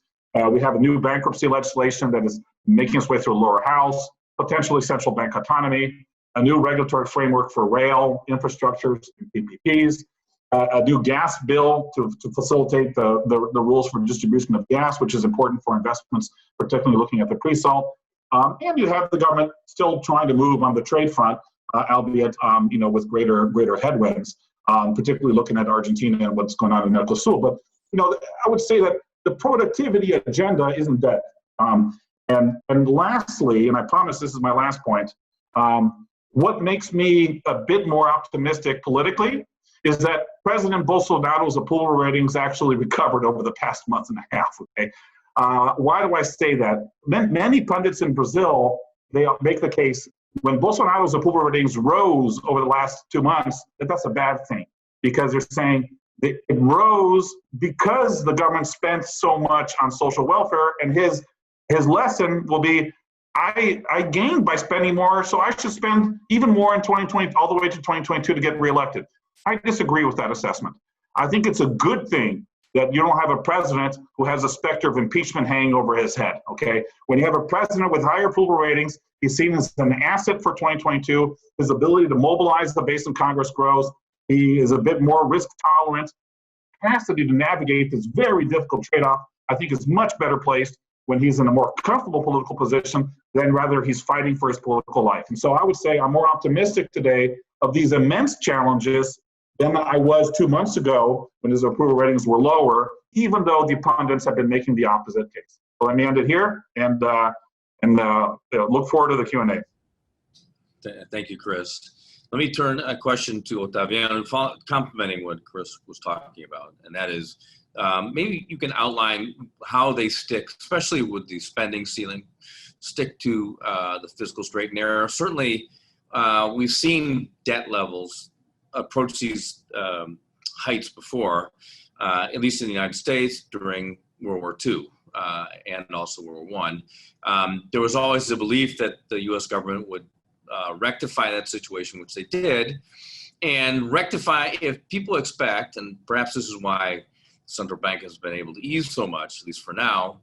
We have a new bankruptcy legislation that is making its way through the lower house, potentially central bank autonomy, a new regulatory framework for rail infrastructures and PPPs, a new gas bill to facilitate the rules for distribution of gas, which is important for investments, particularly looking at the pre-salt. And you have the government still trying to move on the trade front, albeit with greater headwinds, particularly looking at Argentina and what's going on in Mercosur. But I would say that the productivity agenda isn't dead. And lastly, and I promise this is my last point, what makes me a bit more optimistic politically is that President Bolsonaro's approval ratings actually recovered over the past month and a half. Okay, why do I say that? Many pundits in Brazil, they make the case when Bolsonaro's approval ratings rose over the last 2 months, that's a bad thing, because they're saying it rose because the government spent so much on social welfare, and his lesson will be, I gained by spending more, so I should spend even more in 2020 all the way to 2022 to get reelected. I disagree with that assessment. I think it's a good thing that you don't have a president who has a specter of impeachment hanging over his head, okay? When you have a president with higher approval ratings, he's seen as an asset for 2022. His ability to mobilize the base in Congress grows. He is a bit more risk tolerant. Capacity to navigate this very difficult trade-off, I think, is much better placed when he's in a more comfortable political position than rather he's fighting for his political life. And so I would say I'm more optimistic today of these immense challenges than I was 2 months ago when his approval ratings were lower, even though the pundits have been making the opposite case. So let me end it here and look forward to the Q&A. Thank you, Chris. Let me turn a question to Otaviano, complementing what Chris was talking about, and that is maybe you can outline how they stick, especially with the spending ceiling, stick to the fiscal straight and narrow. Certainly, we've seen debt levels approach these heights before, at least in the United States during World War II and also World War I. There was always the belief that the U.S. government would rectify that situation, which they did, and rectify if people expect, and perhaps this is why the central bank has been able to ease so much, at least for now,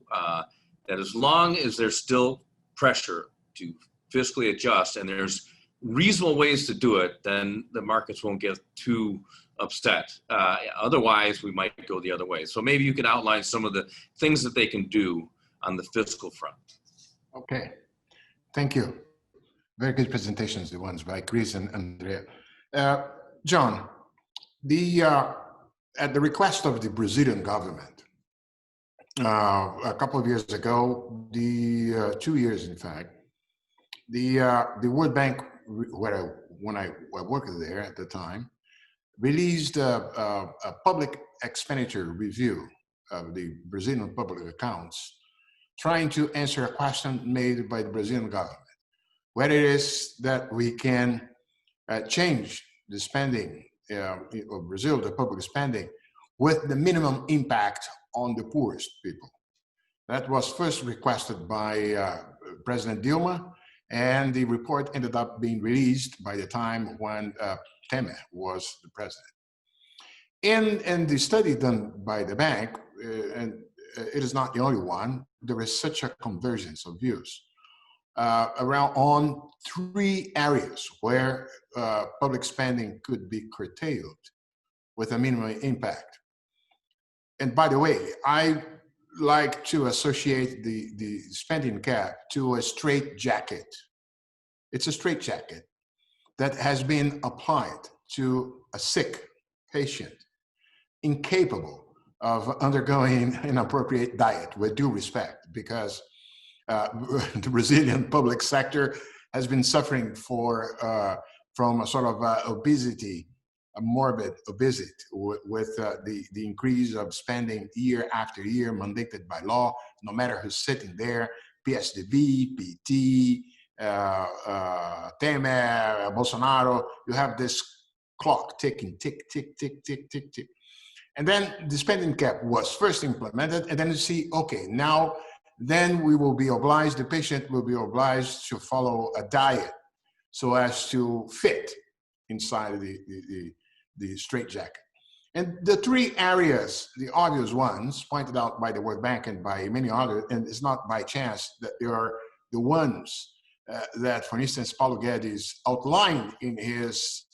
that as long as there's still pressure to fiscally adjust and there's reasonable ways to do it, then the markets won't get too upset. Otherwise, we might go the other way. So maybe you can outline some of the things that they can do on the fiscal front. Okay, thank you. Very good presentations, the ones by Chris and Andrea. John, at the request of the Brazilian government, a couple of years ago, 2 years in fact, the World Bank, when I worked there at the time, released a public expenditure review of the Brazilian public accounts, trying to answer a question made by the Brazilian government, whether it is that we can change the spending of Brazil, the public spending, with the minimum impact on the poorest people. That was first requested by President Dilma, and the report ended up being released by the time when Temer was the president. In the study done by the bank, and it is not the only one, there is such a convergence of views on 3 areas where public spending could be curtailed with a minimum impact. And by the way, I like to associate the spending cap to a straitjacket. It's a straitjacket that has been applied to a sick patient, incapable of undergoing an appropriate diet, with due respect, because the Brazilian public sector has been suffering from a sort of obesity, a morbid obesity, with the increase of spending year after year mandated by law, no matter who's sitting there, PSDB, PT, Temer, Bolsonaro, you have this clock ticking, tick, tick, tick, tick, tick, tick. And then the spending cap was first implemented, and then you see, okay, now then we will be obliged, the patient will be obliged to follow a diet so as to fit inside the straitjacket. And the 3 areas, the obvious ones pointed out by the World Bank and by many others, and it's not by chance that they are the ones that, for instance, Paulo Guedes outlined in his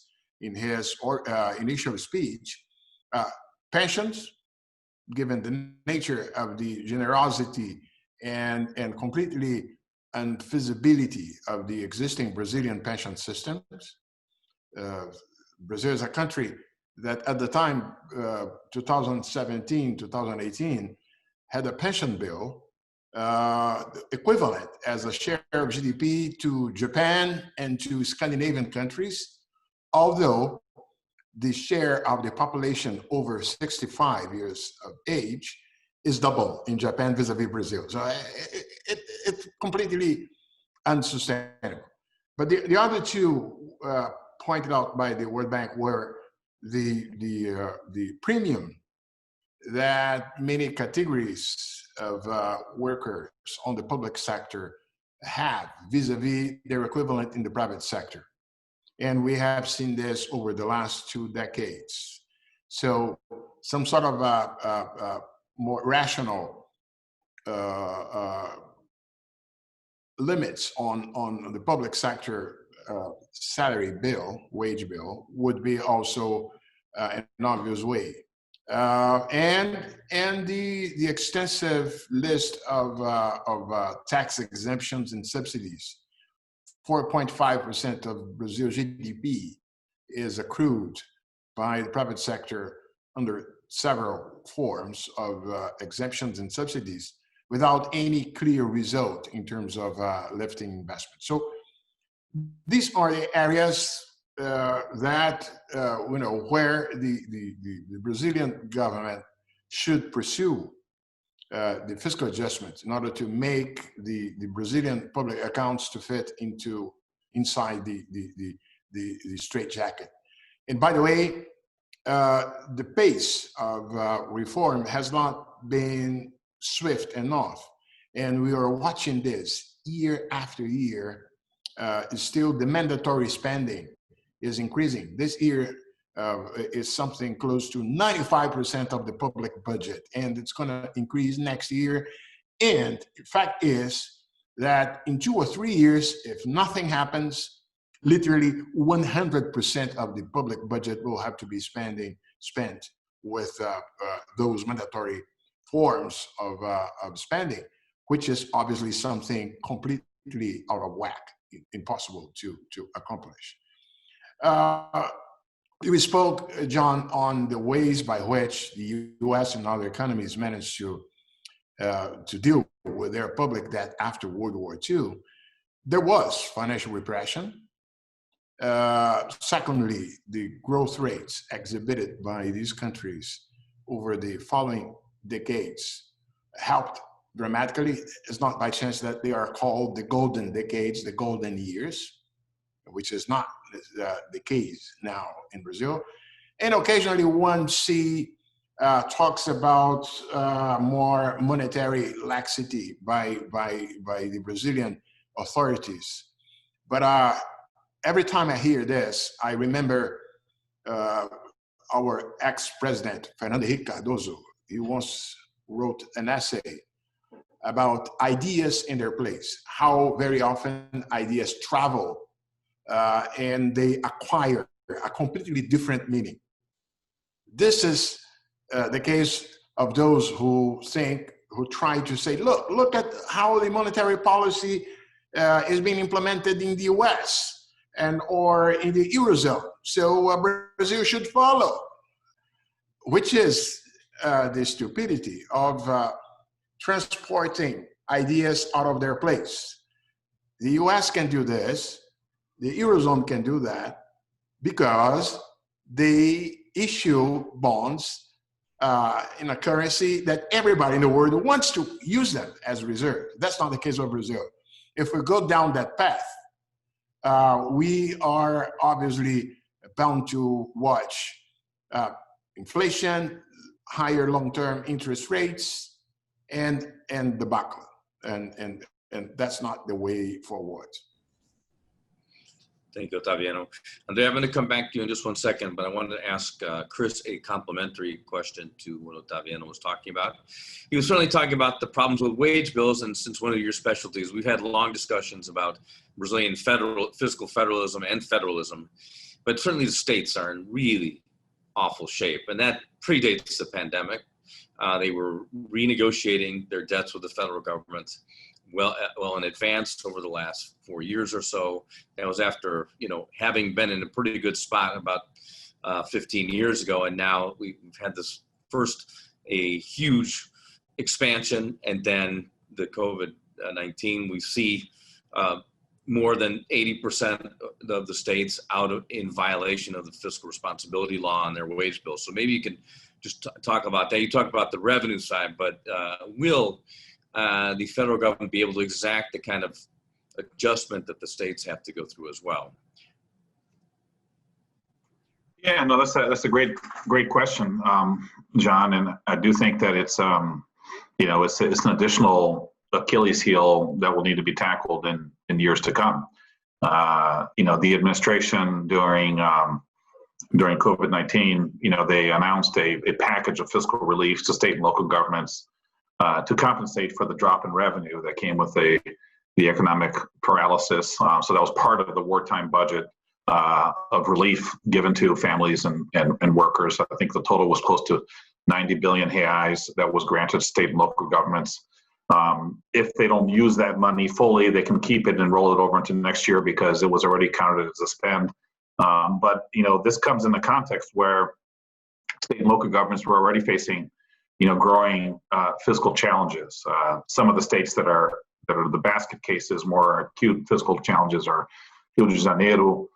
initial speech. Pensions, given the nature of the generosity and completely unfeasibility of the existing Brazilian pension systems. Brazil is a country that at the time, 2017, 2018, had a pension bill equivalent as a share of GDP to Japan and to Scandinavian countries, although the share of the population over 65 years of age is double in Japan vis-a-vis Brazil. So it's completely unsustainable. But the other 2 pointed out by the World Bank were the premium that many categories of workers on the public sector have vis-a-vis their equivalent in the private sector. And we have seen this over the last 2 decades. So some sort of more rational limits on the public sector salary bill, wage bill, would be also an obvious way. And the extensive list of tax exemptions and subsidies. 4.5% of Brazil's GDP is accrued by the private sector under several forms of exemptions and subsidies without any clear result in terms of lifting investment. So these are the areas that where the Brazilian government should pursue the fiscal adjustments in order to make the Brazilian public accounts to fit inside the straitjacket. And by the way, the pace of reform has not been swift enough, and we are watching this year after year. Still, the mandatory spending is increasing. This year is something close to 95% of the public budget, and it's going to increase next year. And the fact is that in 2 or 3 years, if nothing happens, literally 100% of the public budget will have to be spent with those mandatory forms of spending, which is obviously something completely out of whack, impossible to accomplish. We spoke, John, on the ways by which the U.S. and other economies managed to deal with their public debt after World War II. There was financial repression. Secondly, the growth rates exhibited by these countries over the following decades helped dramatically. It's not by chance that they are called the golden decades, the golden years, which is not the case now in Brazil. And occasionally one talks about more monetary laxity by the Brazilian authorities. But every time I hear this, I remember our ex-president, Fernando Henrique Cardoso. He once wrote an essay about ideas in their place, how very often ideas travel and they acquire a completely different meaning. This is the case of those who try to say, look at how the monetary policy is being implemented in the US or in the Eurozone. So Brazil should follow, which is the stupidity of transporting ideas out of their place. The US can do this, the Eurozone can do that, because they issue bonds in a currency that everybody in the world wants to use them as reserve. That's not the case of Brazil. If we go down that path, we are obviously bound to watch inflation, higher long-term interest rates, and debacle. And that's not the way forward. Thank you, Otaviano. Andrea, I'm going to come back to you in just 1 second, but I wanted to ask Chris a complementary question to what Otaviano was talking about. He was certainly talking about the problems with wage bills, and since one of your specialties, we've had long discussions about Brazilian fiscal federalism and federalism, but certainly the states are in really awful shape, and that predates the pandemic. They were renegotiating their debts with the federal government well in advance over the last 4 years or so. That was after, having been in a pretty good spot about 15 years ago, and now we've had this first a huge expansion, and then the COVID-19. We see more than 80% of the states in violation of the fiscal responsibility law on their wage bills. So maybe you can just talk about that. You talk about the revenue side, but will the federal government be able to exact the kind of adjustment that the states have to go through as well? Yeah, no, that's a great question, John. And I do think that it's it's an additional Achilles heel that will need to be tackled in years to come. The administration during COVID-19, they announced a package of fiscal relief to state and local governments to compensate for the drop in revenue that came with the economic paralysis. So that was part of the wartime budget of relief given to families and workers. I think the total was close to 90 billion reais that was granted to state and local governments. If they don't use that money fully, they can keep it and roll it over into next year because it was already counted as a spend. But this comes in the context where state and local governments were already facing growing fiscal challenges. Some of the states that are the basket cases, more acute fiscal challenges, are Rio de Janeiro,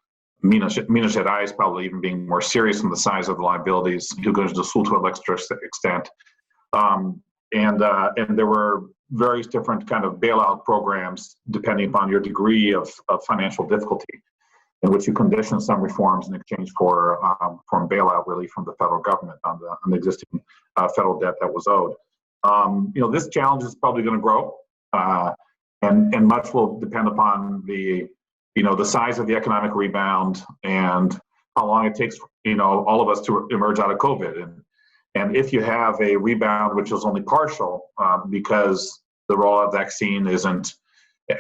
Minas Gerais, probably even being more serious in the size of the liabilities, Rio Grande do Sul to a lesser extent. And there were various different kind of bailout programs depending upon your degree of financial difficulty, in which you condition some reforms in exchange for bailout relief from the federal government on the existing federal debt that was owed. This challenge is probably going to grow, and much will depend upon the size of the economic rebound and how long it takes all of us to emerge out of COVID. And if you have a rebound which is only partial because the rollout of vaccine isn't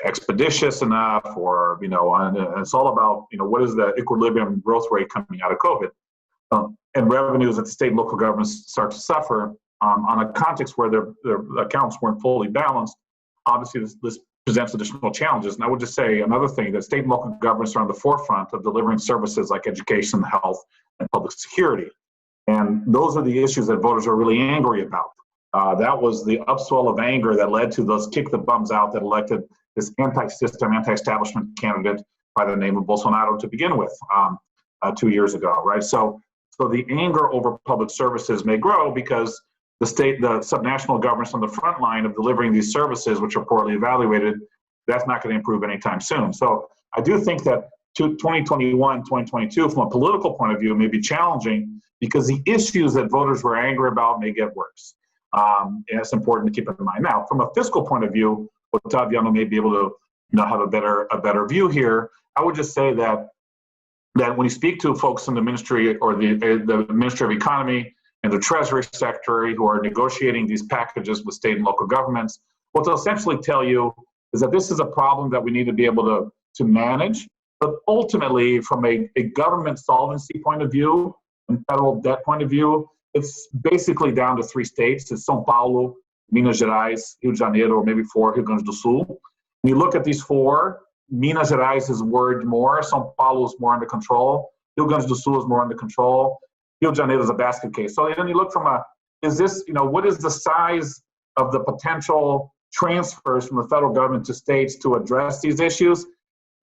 expeditious enough, or and it's all about what is the equilibrium growth rate coming out of COVID, and revenues at the state and local governments start to suffer on a context where their accounts weren't fully balanced. Obviously, this presents additional challenges. And I would just say another thing, that state and local governments are on the forefront of delivering services like education, health, and public security. And those are the issues that voters are really angry about. That was the upswell of anger that led to those kick the bums out that elected this anti-system, anti-establishment candidate by the name of Bolsonaro to begin with 2 years ago, right? So the anger over public services may grow because the subnational governments on the front line of delivering these services, which are poorly evaluated, that's not going to improve anytime soon. So I do think that 2021, 2022, from a political point of view, may be challenging because the issues that voters were angry about may get worse. And it's important to keep in mind. Now, from a fiscal point of view, Otaviano may be able to have a better view here. I would just say that when you speak to folks in the ministry or the Ministry of Economy and the Treasury Secretary who are negotiating these packages with state and local governments, what they'll essentially tell you is that this is a problem that we need to be able to manage. But ultimately, from a government solvency point of view and federal debt point of view, it's basically down to 3 states. It's São Paulo, Minas Gerais, Rio de Janeiro, or maybe 4, Rio Grande do Sul. When you look at these 4, Minas Gerais is worried more, São Paulo is more under control, Rio Grande do Sul is more under control, Rio de Janeiro is a basket case. So then you look from what is the size of the potential transfers from the federal government to states to address these issues?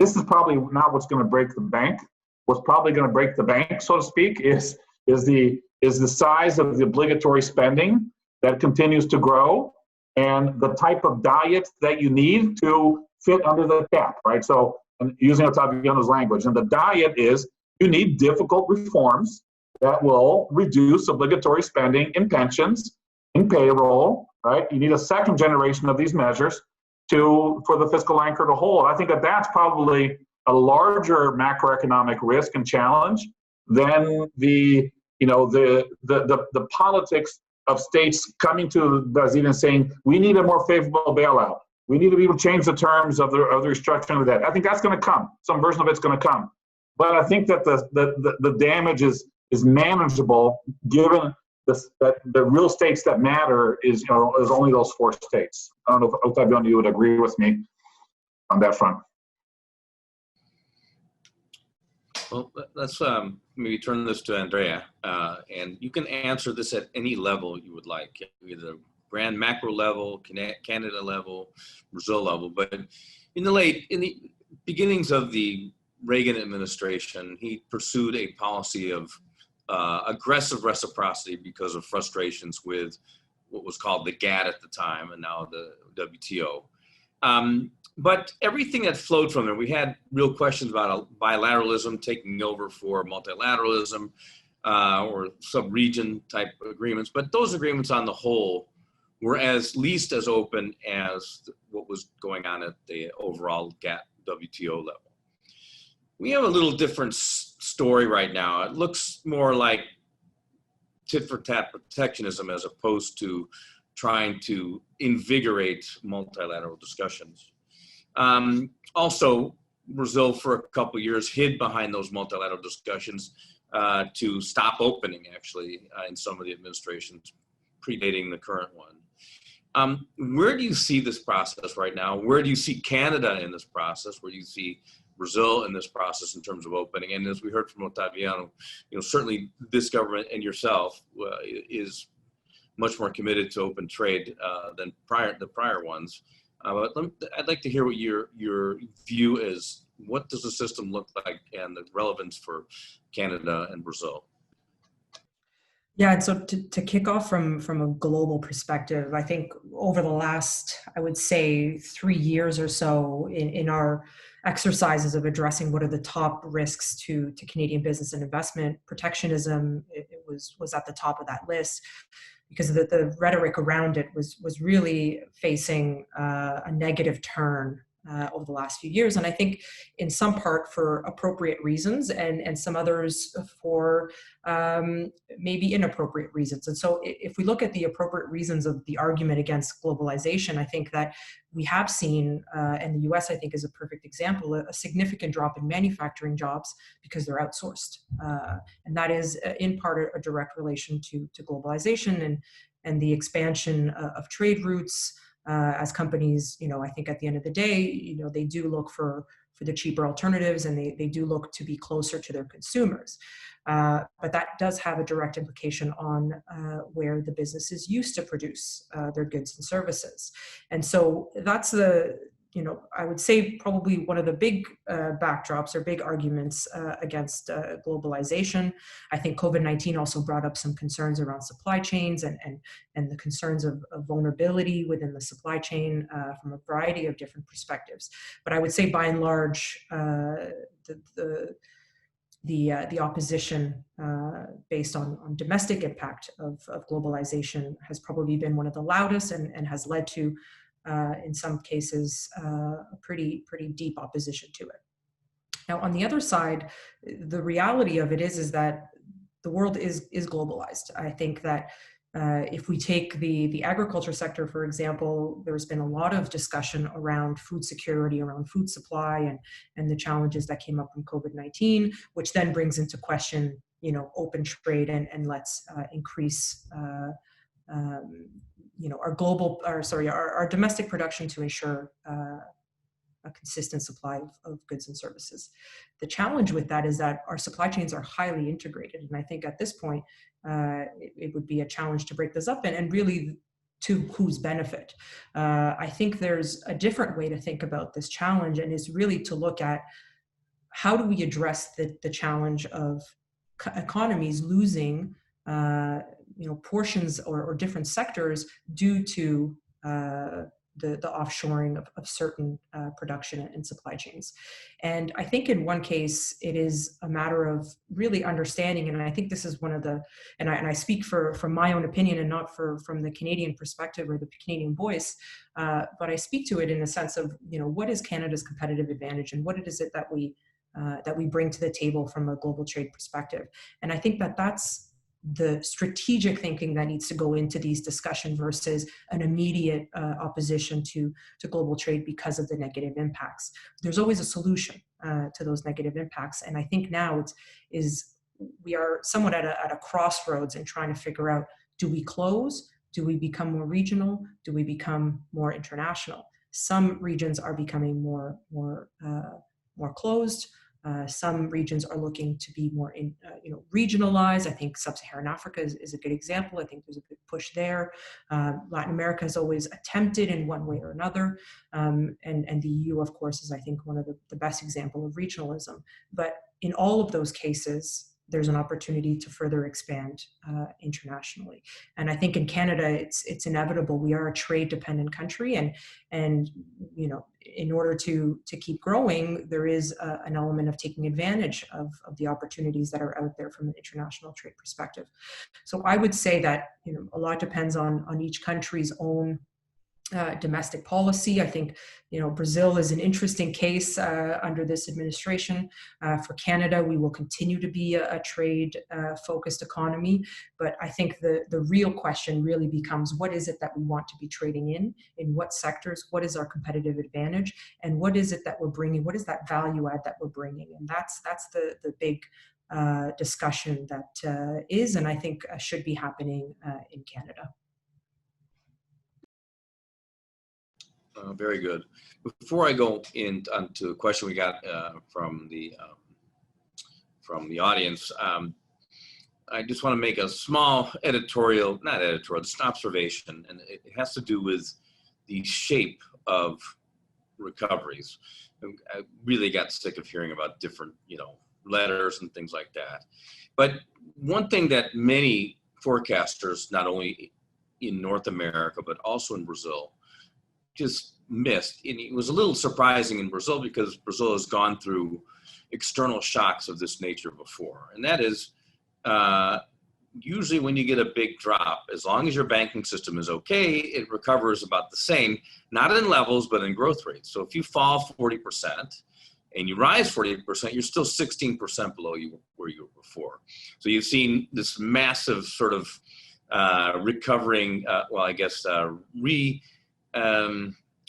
This is probably not what's going to break the bank. What's probably going to break the bank, so to speak, is the size of the obligatory spending that continues to grow and the type of diet that you need to fit under the cap, right? So, and using Otaviano's language, and the diet is you need difficult reforms that will reduce obligatory spending in pensions, in payroll, right? You need a second generation of these measures for the fiscal anchor to hold. I think that's probably a larger macroeconomic risk and challenge than the politics of states coming to Brazil and saying, we need a more favorable bailout. We need to be able to change the terms of the restructuring of that. I think that's going to come. Some version of it's going to come. But I think that the damage is manageable given that the real states that matter is only those 4 states. I don't know if Otaviano, you would agree with me on that front. Well, let's maybe turn this to Andrea, and you can answer this at any level you would like, either grand macro level, Canada level, Brazil level. But in the beginnings of the Reagan administration, he pursued a policy of aggressive reciprocity because of frustrations with what was called the GATT at the time, and now the WTO. But everything that flowed from it, we had real questions about bilateralism taking over for multilateralism or sub-region type agreements. But those agreements on the whole were least as open as what was going on at the overall GATT WTO level. We have a little different story right now. It looks more like tit-for-tat protectionism as opposed to trying to invigorate multilateral discussions. Also, Brazil for a couple of years hid behind those multilateral discussions to stop opening, actually, in some of the administrations predating the current one. Where do you see this process right now? Where do you see Canada in this process? Where do you see Brazil in this process in terms of opening. And as we heard from Otaviano, certainly this government and yourself is much more committed to open trade than the prior ones. But I'd like to hear what your view is. What does the system look like and the relevance for Canada and Brazil? Yeah, and so to kick off from a global perspective, I think over the last, I would say, 3 years or so in our exercises of addressing what are the top risks to Canadian business and investment, protectionism it was at the top of that list, because the rhetoric around it was really facing a negative turn over the last few years. And I think in some part for appropriate reasons and some others for maybe inappropriate reasons. And so if we look at the appropriate reasons of the argument against globalization, I think that we have seen, and the US I think is a perfect example, a significant drop in manufacturing jobs because they're outsourced. And that is in part a direct relation to globalization and the expansion of trade routes. As companies, I think at the end of the day, they do look for the cheaper alternatives, and they do look to be closer to their consumers. But that does have a direct implication on where the businesses used to produce their goods and services. And so that's I would say probably one of the big backdrops or big arguments against globalization. I think COVID-19 also brought up some concerns around supply chains and the concerns of vulnerability within the supply chain from a variety of different perspectives. But I would say by and large, the opposition based on domestic impact of globalization has probably been one of the loudest and has led to in some cases, a pretty deep opposition to it. Now, on the other side, the reality of it is that the world is globalized. I think that if we take the agriculture sector, for example, there's been a lot of discussion around food security, around food supply, and the challenges that came up from COVID-19, which then brings into question, open trade and let's increase our domestic production to ensure a consistent supply of goods and services. The challenge with that is that our supply chains are highly integrated. And I think at this point, it would be a challenge to break this up and really to whose benefit. I think there's a different way to think about this challenge, and is really to look at how do we address the challenge of economies losing portions or different sectors due to the offshoring of certain production and supply chains. And I think in one case, it is a matter of really understanding, and I think this is one of the, and I speak from my own opinion and not from the Canadian perspective or the Canadian voice, but I speak to it in the sense of, what is Canada's competitive advantage and what is it that we bring to the table from a global trade perspective. And I think that that's the strategic thinking that needs to go into these discussions versus an immediate opposition to global trade because of the negative impacts. There's always a solution to those negative impacts. And I think now we are somewhat at a crossroads in trying to figure out, do we close? Do we become more regional? Do we become more international? Some regions are becoming more closed. Some regions are looking to be more regionalized. I think Sub-Saharan Africa is a good example. I think there's a big push there. Latin America has always attempted in one way or another. And the EU, of course, is, I think, one of the best example of regionalism. But in all of those cases, there's an opportunity to further expand internationally. And I think in Canada, it's inevitable. We are a trade-dependent country, and in order to keep growing, there is an element of taking advantage of the opportunities that are out there from an international trade perspective. So I would say that a lot depends on each country's own domestic policy. I think Brazil is an interesting case under this administration. For Canada, we will continue to be a trade focused economy, but I think the real question really becomes, what is it that we want to be trading in what sectors, what is our competitive advantage, and what is it that we're bringing, what is that value add that we're bringing? And that's the big discussion that is, and I think should be happening in Canada. Very good. Before I go onto a question we got from the audience, I just want to make a small editorial, not editorial, just an observation, and it has to do with the shape of recoveries. I really got sick of hearing about different, letters and things like that. But one thing that many forecasters, not only in North America, but also in Brazil, just missed, and it was a little surprising in Brazil because Brazil has gone through external shocks of this nature before. And that is, usually when you get a big drop, as long as your banking system is okay, it recovers about the same, not in levels, but in growth rates. So if you fall 40% and you rise 40%, you're still 16% below where you were before. So you've seen this massive sort of recovering,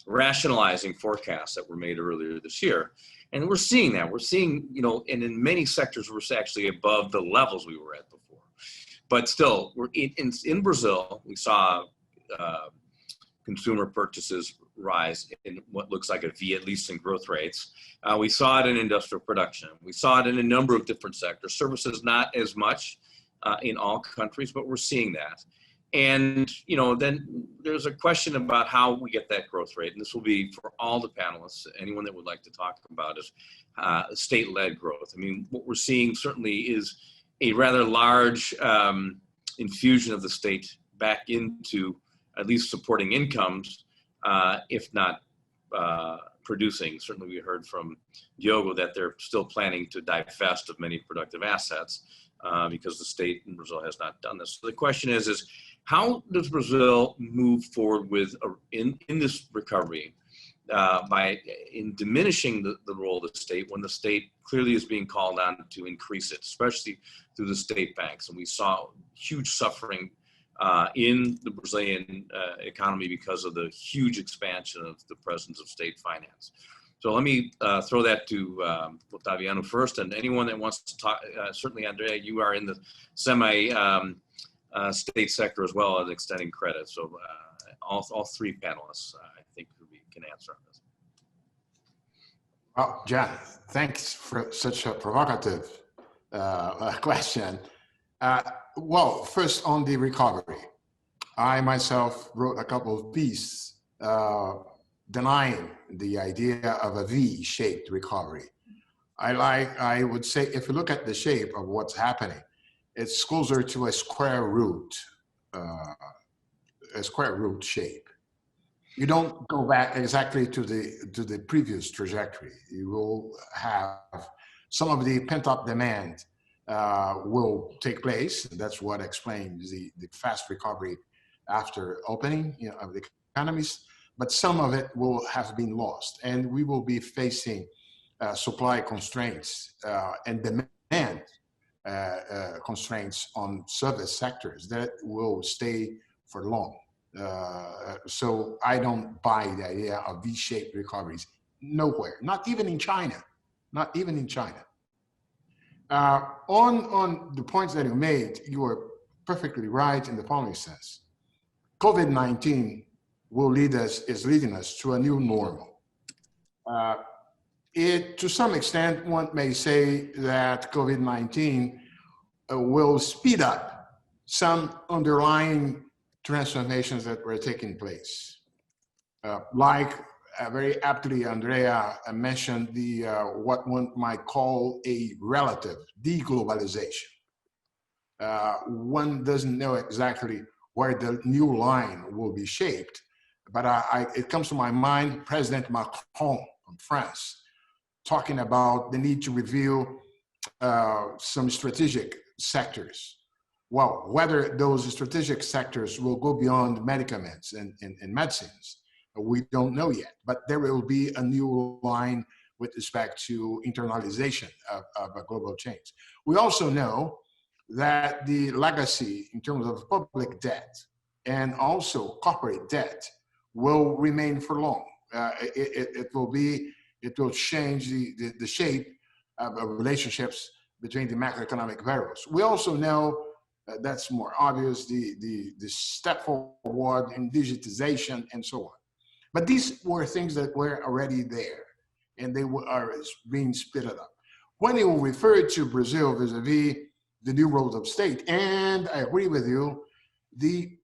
rationalizing forecasts that were made earlier this year. And we're seeing that. We're seeing, and in many sectors, we're actually above the levels we were at before. But still, we're in Brazil, we saw consumer purchases rise in what looks like a V, at least in growth rates. We saw it in industrial production. We saw it in a number of different sectors. Services, not as much in all countries, but we're seeing that. And, then there's a question about how we get that growth rate. And this will be for all the panelists, anyone that would like to talk about is state-led growth. I mean, what we're seeing certainly is a rather large infusion of the state back into at least supporting incomes, if not producing. Certainly we heard from Diogo that they're still planning to divest of many productive assets because the state in Brazil has not done this. So the question is how does Brazil move forward with in this recovery in diminishing the role of the state when the state clearly is being called on to increase it, especially through the state banks. And we saw huge suffering in the Brazilian economy because of the huge expansion of the presence of state finance. So let me throw that to Otaviano first, and anyone that wants to talk, certainly Andrea, you are in the state sector as well as extending credit. So all three panelists, I think, can answer on this. Well, John, thanks for such a provocative question. Well, first on the recovery, I myself wrote a couple of pieces denying the idea of a V-shaped recovery. I would say, if you look at the shape of what's happening, it's closer to a square root shape. You don't go back exactly to the previous trajectory. You will have some of the pent-up demand will take place. That's what explains the fast recovery after opening of the economies. But some of it will have been lost, and we will be facing supply constraints and demand constraints on service sectors that will stay for long. So I don't buy the idea of V-shaped recoveries nowhere, not even in China, not even in China. On the points that you made, you are perfectly right in the following sense. COVID-19 is leading us to a new normal. To some extent, one may say that COVID-19 will speed up some underlying transformations that were taking place. Like very aptly, Andrea mentioned what one might call a relative deglobalization. One doesn't know exactly where the new line will be shaped, but it comes to my mind, President Macron from France, talking about the need to review some strategic sectors. Well, whether those strategic sectors will go beyond medicaments and medicines, we don't know yet, but there will be a new line with respect to internalization of a global change. We also know that the legacy in terms of public debt and also corporate debt will remain for long. It will change the shape of relationships between the macroeconomic variables. We also know that's more obvious, the step forward in digitization and so on. But these were things that were already there, and they are being spitted up. When you refer to Brazil vis-a-vis the new roles of state, and I agree with you, the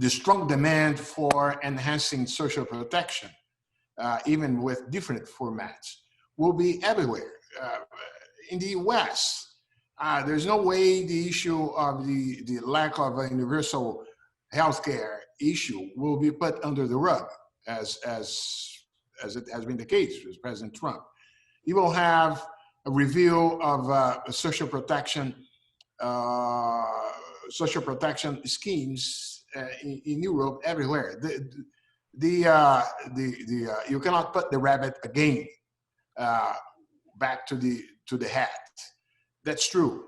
strong demand for enhancing social protection, even with different formats, will be everywhere. In the US, there's no way the issue of the lack of a universal healthcare issue will be put under the rug, as it has been the case with President Trump. You will have a review of social protection schemes in Europe everywhere. You cannot put the rabbit again back to the hat. That's true,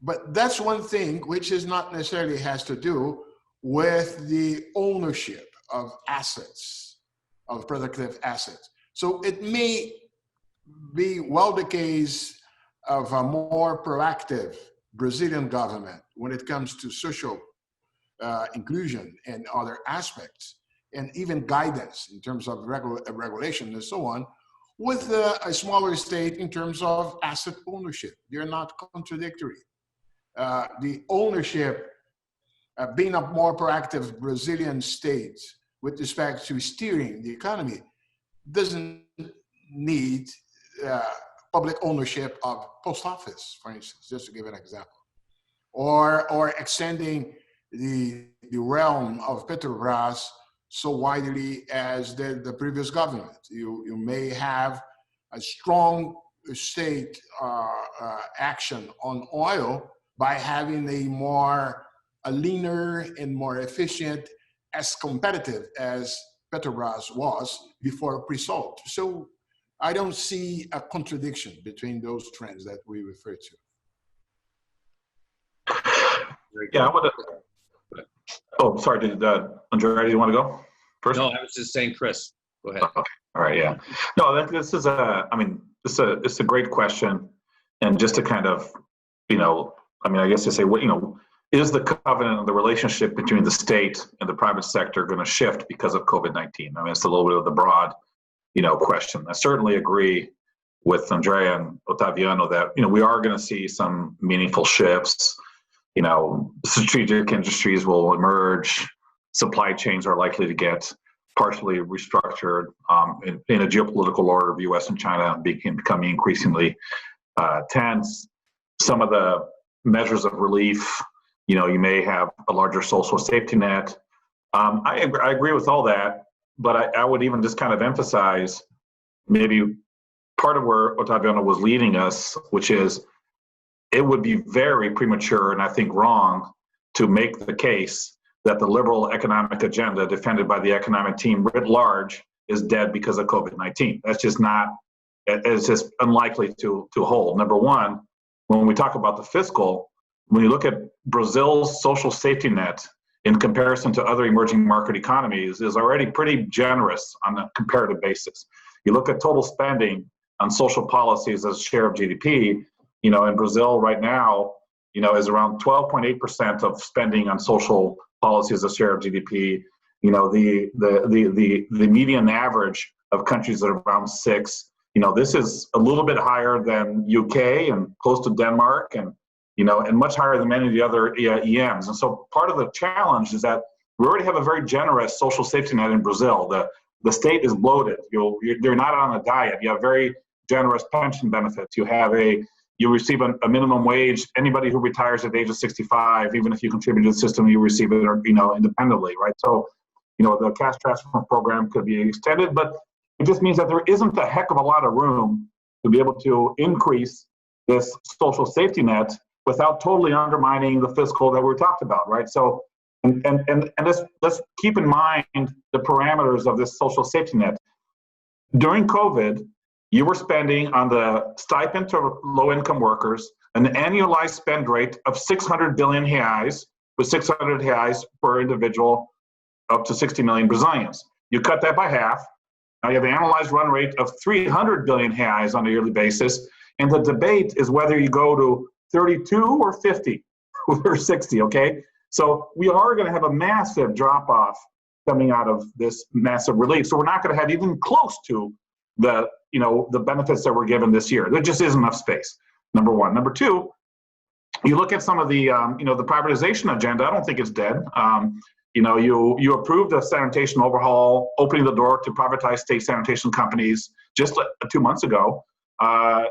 but that's one thing which is not necessarily has to do with the ownership of assets, of productive assets. So it may be well the case of a more proactive Brazilian government when it comes to social inclusion and other aspects, and even guidance in terms of regulation and so on, with a smaller state in terms of asset ownership. They're not contradictory. The ownership, being a more proactive Brazilian state with respect to steering the economy, doesn't need public ownership of post office, for instance, just to give an example, or extending the realm of Petrobras so widely as the previous government. You may have a strong state action on oil by having a leaner and more efficient, as competitive as Petrobras was before pre-salt. So I don't see a contradiction between those trends that we refer to. Yeah, I would. Oh, sorry. Did Andrea, do you want to go first? No, I was just saying, Chris. Go ahead. Okay. All right. Yeah. No, this is it's a great question, and just to kind of, I guess to say, is the covenant of the relationship between the state and the private sector going to shift because of COVID-19? I mean, it's a little bit of the broad, question. I certainly agree with Andrea and Otaviano that, we are going to see some meaningful shifts. Strategic industries will emerge. Supply chains are likely to get partially restructured in a geopolitical order of the U.S. and China becoming increasingly tense. Some of the measures of relief, you may have a larger social safety net. I agree with all that, but I would even just kind of emphasize maybe part of where Otaviano was leading us, which is it would be very premature and I think wrong to make the case that the liberal economic agenda defended by the economic team writ large is dead because of COVID-19. That's just not, it's just unlikely to hold. Number one, when we talk about the fiscal, when you look at Brazil's social safety net in comparison to other emerging market economies is already pretty generous on a comparative basis. You look at total spending on social policies as a share of GDP, in Brazil right now, is around 12.8% of spending on social policies as a share of GDP. The median average of countries that are around 6%. This is a little bit higher than UK and close to Denmark and much higher than many of the other EMs. And so part of the challenge is that we already have a very generous social safety net in Brazil. The state is bloated. You're not on a diet. You have very generous pension benefits. You receive a minimum wage. Anybody who retires at the age of 65, even if you contribute to the system, you receive it, independently, right? So, the cash transfer program could be extended, but it just means that there isn't a heck of a lot of room to be able to increase this social safety net without totally undermining the fiscal that we talked about, right? So, and let's keep in mind the parameters of this social safety net. During COVID, you were spending on the stipend to low-income workers an annualized spend rate of 600 billion reais, with 600 reais per individual, up to 60 million Brazilians. You cut that by half. Now you have an analyzed run rate of 300 billion reais on a yearly basis, and the debate is whether you go to 32 or 50 or 60, okay? So we are going to have a massive drop-off coming out of this massive relief. So we're not going to have even close to the, the benefits that we're given this year. There just isn't enough space, number one. Number two, you look at some of the, the privatization agenda, I don't think it's dead. You approved a sanitation overhaul, opening the door to privatize state sanitation companies just 2 months ago.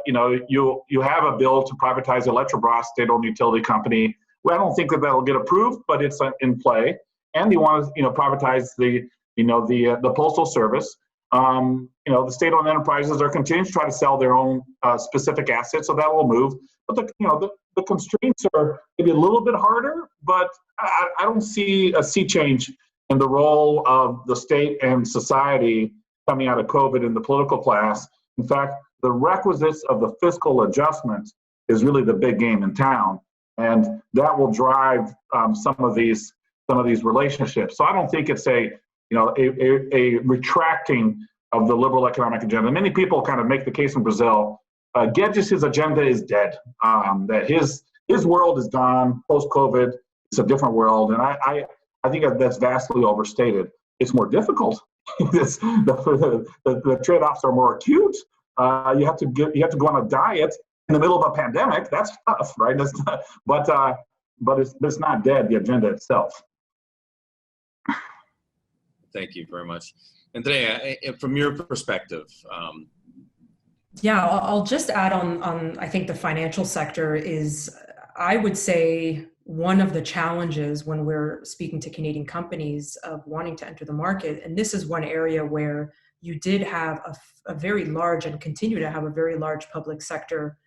You have a bill to privatize Electrobras, state-owned utility company. Well, I don't think that that'll get approved, but it's in play. And you want to, privatize the postal service. The state-owned enterprises are continuing to try to sell their own specific assets, so that will move. But the constraints are maybe a little bit harder, but I don't see a sea change in the role of the state and society coming out of COVID in the political class. In fact, the requisites of the fiscal adjustment is really the big game in town, and that will drive some of these relationships. So I don't think it's a retracting of the liberal economic agenda. Many people kind of make the case in Brazil, Guedes' agenda is dead, that his world is gone post-COVID. It's a different world, and I think that's vastly overstated. It's more difficult. The trade-offs are more acute. You have to go on a diet in the middle of a pandemic. That's tough, right? But it's not dead, the agenda itself. Thank you very much. Andrea, from your perspective. Yeah, I'll just add on, I think the financial sector is, I would say, one of the challenges when we're speaking to Canadian companies of wanting to enter the market. And this is one area where you did have a very large and continue to have a very large public sector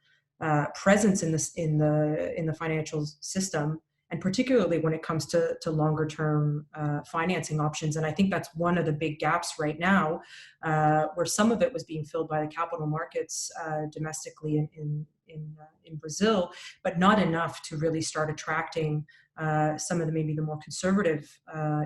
presence in the financial system, and particularly when it comes to longer term financing options. And I think that's one of the big gaps right now, where some of it was being filled by the capital markets domestically in Brazil, but not enough to really start attracting some of maybe the more conservative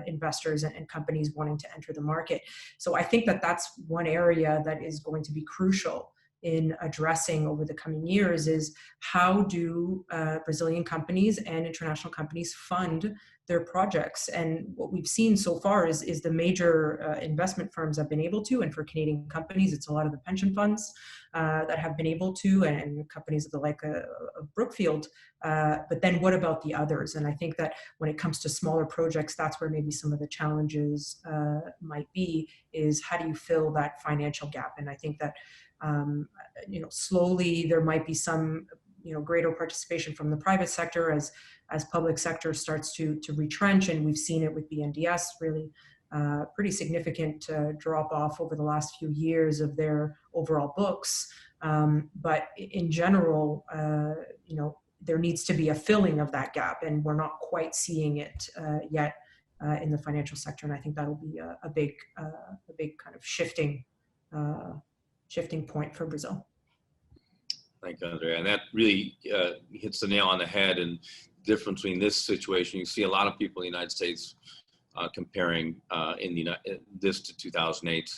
investors and companies wanting to enter the market. So I think that's one area that is going to be crucial in addressing over the coming years, is how do Brazilian companies and international companies fund their projects. And what we've seen so far is the major investment firms have been able to, and for Canadian companies, it's a lot of the pension funds that have been able to, and companies of the like of Brookfield. But then what about the others? And I think that when it comes to smaller projects, that's where maybe some of the challenges might be, is how do you fill that financial gap? And I think that slowly there might be some greater participation from the private sector as public sector starts to retrench, and we've seen it with BNDES, really pretty significant drop off over the last few years of their overall books. But in general, there needs to be a filling of that gap, and we're not quite seeing it yet in the financial sector. And I think that'll be a big kind of shifting point for Brazil. Thank you, Andrea. And that really hits the nail on the head. And the difference between this situation, you see a lot of people in the United States comparing this to 2008.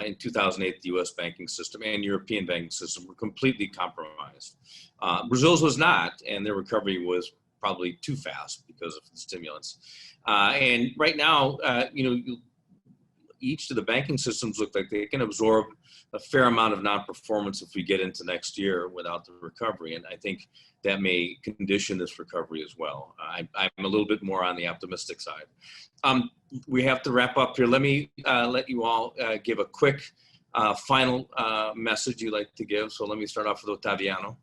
In 2008, the U.S. banking system and European banking system were completely compromised. Brazil's was not, and their recovery was probably too fast because of the stimulants. And right now, each of the banking systems look like they can absorb a fair amount of non-performance if we get into next year without the recovery. And I think that may condition this recovery as well. I'm a little bit more on the optimistic side. We have to wrap up here. Let me let you all give a quick final message you'd like to give. So let me start off with Otaviano.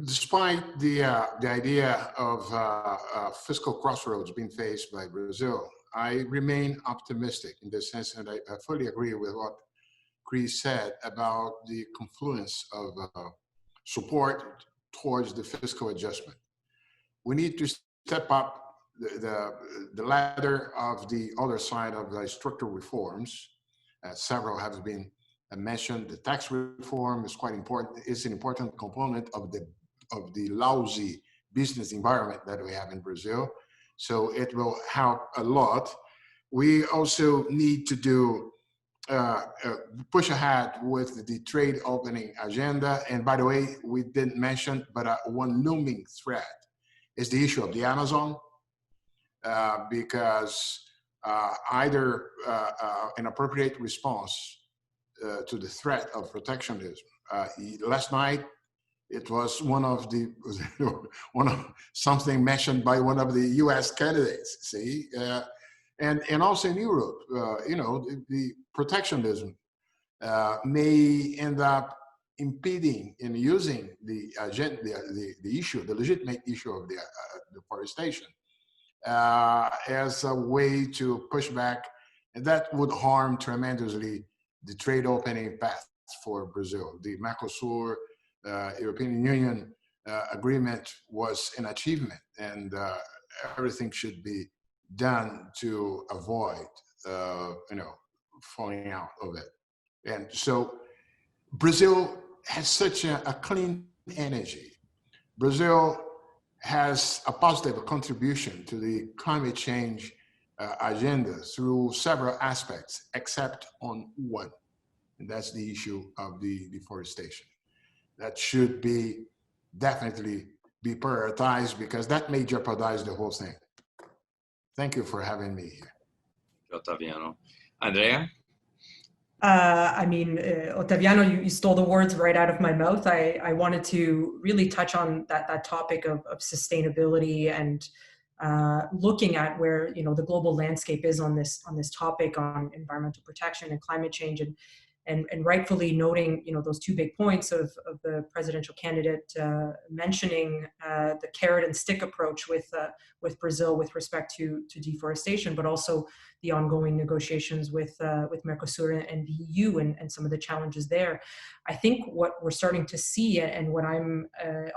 Despite the idea of fiscal crossroads being faced by Brazil, I remain optimistic in the sense that I fully agree with what Chris said about the confluence of support towards the fiscal adjustment. We need to step up the ladder of the other side of the structural reforms. Several have been mentioned. The tax reform is quite important. It's an important component of the lousy business environment that we have in Brazil. So it will help a lot. We also need to do push ahead with the trade opening agenda. And by the way, we didn't mention, but one looming threat is the issue of the Amazon, because either an appropriate response to the threat of protectionism. Last night, it was something mentioned by one of the U.S. candidates. See, and also in Europe, the protectionism may end up impeding in using the legitimate issue of the deforestation as a way to push back, and that would harm tremendously the trade opening path for Brazil. The Mercosur European Union agreement was an achievement, and everything should be done to avoid, falling out of it. And so Brazil has such a clean energy. Brazil has a positive contribution to the climate change agenda through several aspects, except on one, and that's the issue of the deforestation. That should be definitely be prioritized, because that may jeopardize the whole thing. Thank you for having me here. Otaviano. Andrea? Otaviano, you stole the words right out of my mouth. I wanted to really touch on that topic of sustainability and looking at where the global landscape is on this topic on environmental protection and climate change, and rightfully noting those two big points of the presidential candidate mentioning the carrot and stick approach with Brazil with respect to deforestation, but also the ongoing negotiations with Mercosur and the EU and some of the challenges there. I think what we're starting to see, and what I'm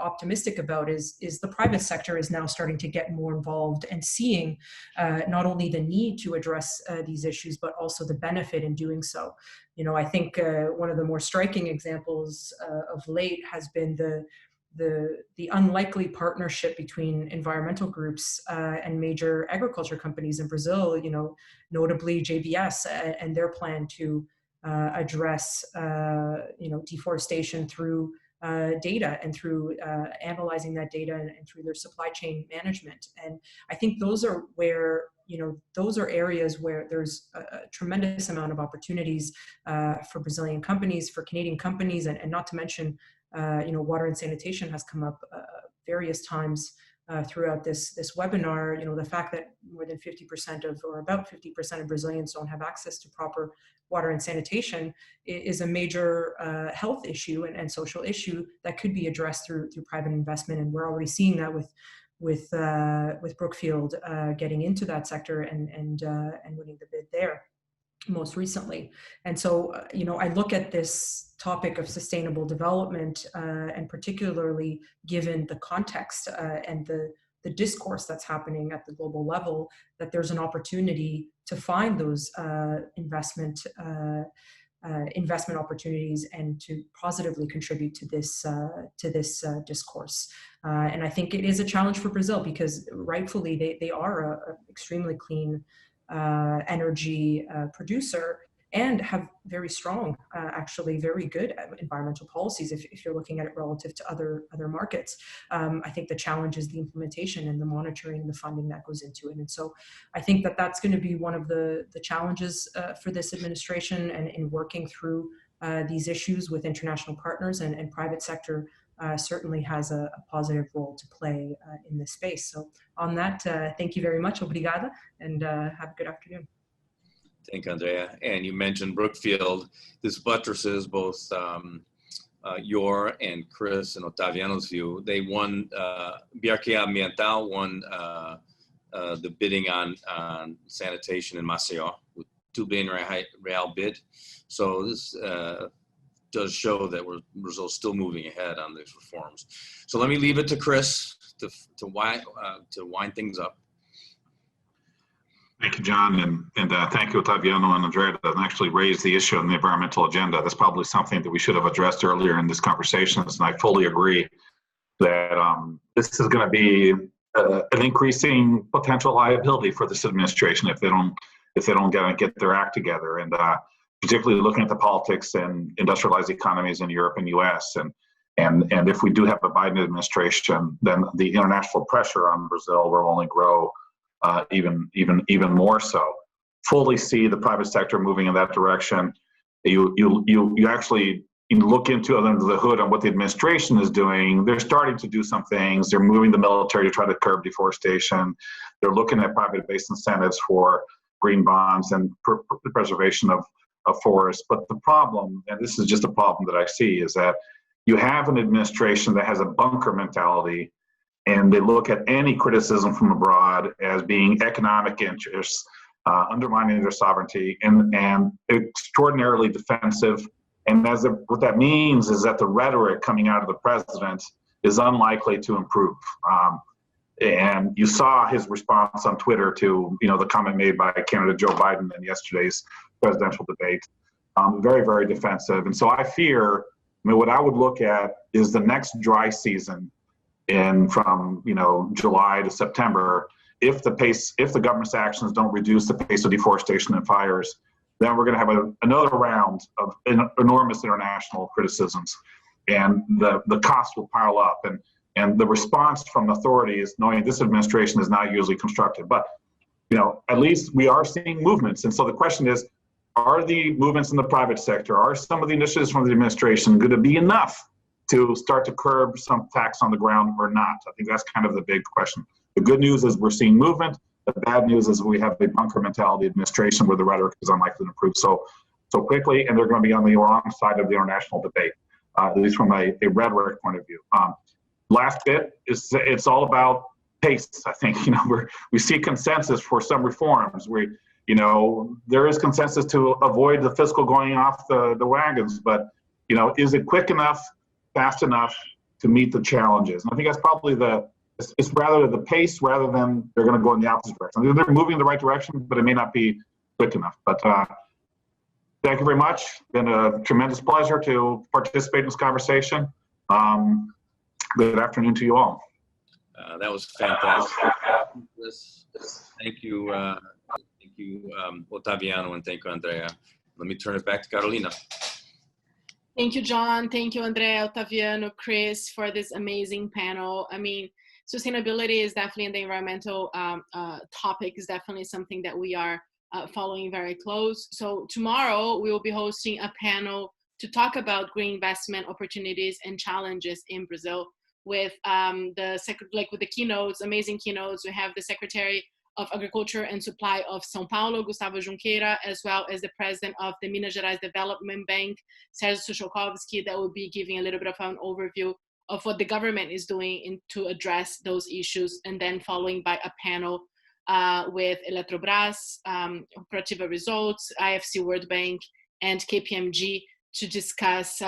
optimistic about, is the private sector is now starting to get more involved and seeing not only the need to address these issues, but also the benefit in doing so. I think one of the more striking examples of late has been the unlikely partnership between environmental groups and major agriculture companies in Brazil, notably JBS and their plan to address deforestation through data and through analyzing that data and through their supply chain management. And I think those are where those are areas where there's a tremendous amount of opportunities for Brazilian companies, for Canadian companies, and not to mention, water and sanitation has come up various times throughout this webinar. The fact that more than 50% or about 50% of Brazilians don't have access to proper water and sanitation is a major health issue and social issue that could be addressed through private investment. And we're already seeing that with Brookfield getting into that sector and winning the bid there most recently. And so, I look at this topic of sustainable development, and particularly given the context and the discourse that's happening at the global level, that there's an opportunity to find those investment opportunities and to positively contribute to this discourse. And I think it is a challenge for Brazil, because rightfully they are an extremely clean energy producer and have very strong, actually very good environmental policies if you're looking at it relative to other markets. I think the challenge is the implementation and the monitoring and the funding that goes into it. And so I think that that's going to be one of the challenges for this administration, and in working through these issues with international partners, and private sector certainly has a positive role to play in this space. So on that, thank you very much. Obrigada, and have a good afternoon. Thank you, Andrea. And you mentioned Brookfield. This buttresses both your and Chris and Otaviano's view. They won, BRK Ambiental won the bidding on sanitation in Maceió with $2 billion real bid. So this does show that Brazil's still moving ahead on these reforms. So let me leave it to Chris to wind things up. Thank you, John, and thank you, Otaviano and Andrea, that actually raised the issue on the environmental agenda. That's probably something that we should have addressed earlier in this conversation, and I fully agree that this is going to be an increasing potential liability for this administration if they don't get their act together, and particularly looking at the politics and industrialized economies in Europe and U.S. And And if we do have a Biden administration, then the international pressure on Brazil will only grow even more so. Fully see the private sector moving in that direction. You actually look into under the hood on what the administration is doing. They're starting to do some things. They're moving the military to try to curb deforestation. They're looking at private-based incentives for green bonds and preservation of forests. But the problem, and this is just a problem that I see, is that you have an administration that has a bunker mentality, and they look at any criticism from abroad as being economic interests, undermining their sovereignty, and extraordinarily defensive. And what that means is that the rhetoric coming out of the president is unlikely to improve. And you saw his response on Twitter to the comment made by candidate Joe Biden in yesterday's presidential debate. Very, very defensive. And so I fear, what I would look at is the next dry season from July to September. If the government's actions don't reduce the pace of deforestation and fires, then we're going to have another round of enormous international criticisms, and the costs will pile up. And the response from authorities, knowing this administration is not usually constructive, but at least we are seeing movements. And so the question is, are the movements in the private sector, are some of the initiatives from the administration going to be enough to start to curb some facts on the ground or not? I think that's kind of the big question. The good news is we're seeing movement. The bad news is we have a bunker mentality administration where the rhetoric is unlikely to improve so quickly, and they're going to be on the wrong side of the international debate, at least from a rhetoric point of view. Last bit is it's all about pace. I think we see consensus for some reforms. There is consensus to avoid the fiscal going off the wagons, but is it quick enough, fast enough to meet the challenges? And I think that's probably it's rather the pace rather than they're going to go in the opposite direction. They're moving in the right direction, but it may not be quick enough. But thank you very much. It's been a tremendous pleasure to participate in this conversation. Good afternoon to you all. That was fantastic. Thank you, Otaviano, and thank you, Andrea. Let me turn it back to Carolina. Thank you, John. Thank you, Andrea, Otaviano, Chris, for this amazing panel. Sustainability is definitely, and the environmental topic is definitely something that we are following very close. So tomorrow we will be hosting a panel to talk about green investment opportunities and challenges in Brazil with with the keynotes, amazing keynotes. We have the Secretary of Agriculture and Supply of São Paulo, Gustavo Junqueira, as well as the President of the Minas Gerais Development Bank, Sergio Suchokovsky, that will be giving a little bit of an overview of what the government is doing to address those issues, and then following by a panel with Eletrobras, Operativa Results, IFC World Bank, and KPMG to discuss,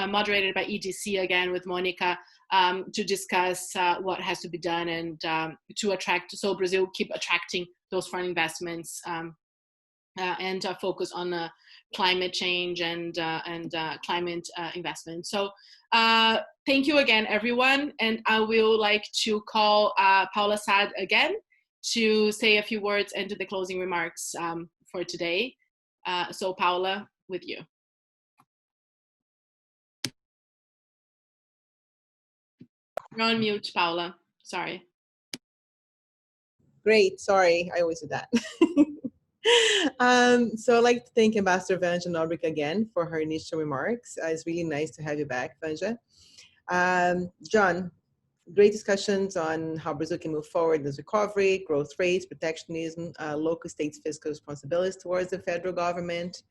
moderated by EDC again with Monica, to discuss what has to be done and to attract, so Brazil keep attracting those foreign investments and focus on climate change and climate investment. So thank you again, everyone. And I will like to call Paula Saad again to say a few words and do the closing remarks for today. So Paula, with you. You're on mute, Paula. Sorry. Great. Sorry, I always do that. So I'd like to thank Ambassador Vanja Nobrick again for her initial remarks. It's really nice to have you back, Vanja. John, great discussions on how Brazil can move forward in this recovery, growth rates, protectionism, local states' fiscal responsibilities towards the federal government.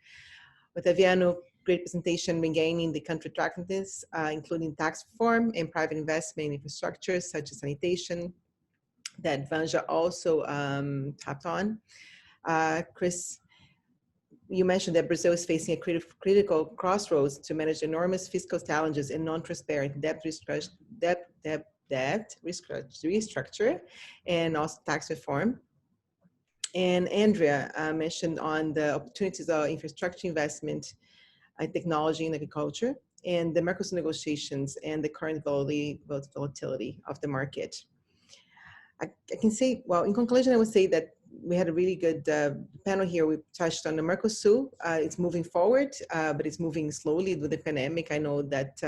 Otaviano, great presentation regaining the country attractiveness, including tax reform and private investment in infrastructure such as sanitation, that Vanja also tapped on. Chris, you mentioned that Brazil is facing a critical crossroads to manage enormous fiscal challenges and non-transparent debt restructure and also tax reform. And Andrea mentioned on the opportunities of infrastructure investment, technology and agriculture, and the Mercosur negotiations and the current volatility of the market. I can say, well, in conclusion, I would say that we had a really good panel here. We touched on the Mercosur. It's moving forward, but it's moving slowly with the pandemic. I know that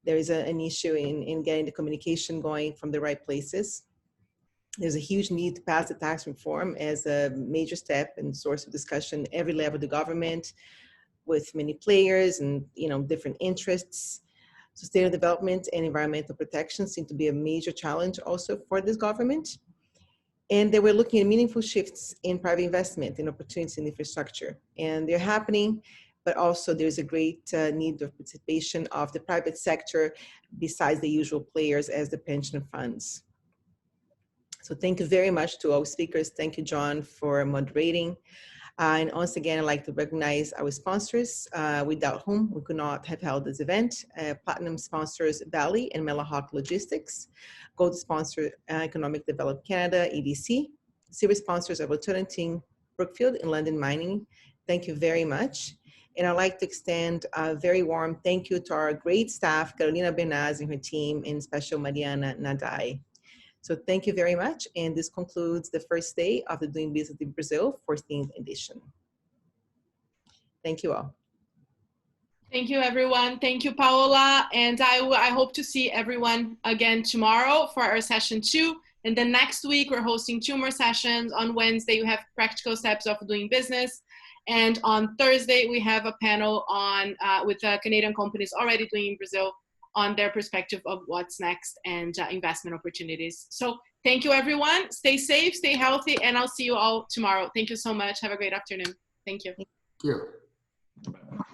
there is an issue in getting the communication going from the right places. There's a huge need to pass the tax reform as a major step and source of discussion every level of the government, with many players and different interests. Sustainable development and environmental protection seem to be a major challenge also for this government. And they were looking at meaningful shifts in private investment and opportunities in infrastructure. And they're happening, but also there's a great need of participation of the private sector besides the usual players as the pension funds. So thank you very much to all speakers. Thank you, John, for moderating. And once again, I'd like to recognize our sponsors, without whom we could not have held this event. Platinum sponsors Valley and Melahawk Logistics. Gold sponsor Economic Development Canada, EDC. Silver sponsors are Alternating Brookfield and London Mining. Thank you very much. And I'd like to extend a very warm thank you to our great staff, Carolina Benaz and her team, and special Mariana Nadai. So thank you very much. And this concludes the first day of the Doing Business in Brazil 14th edition. Thank you all. Thank you, everyone. Thank you, Paola. And I hope to see everyone again tomorrow for our session 2. And then next week, we're hosting 2 more sessions. On Wednesday, we have practical steps of doing business. And on Thursday, we have a panel on with Canadian companies already doing in Brazil on their perspective of what's next and investment opportunities. So thank you, everyone. Stay safe, stay healthy, and I'll see you all tomorrow. Thank you so much. Have a great afternoon. Thank you. Thank you.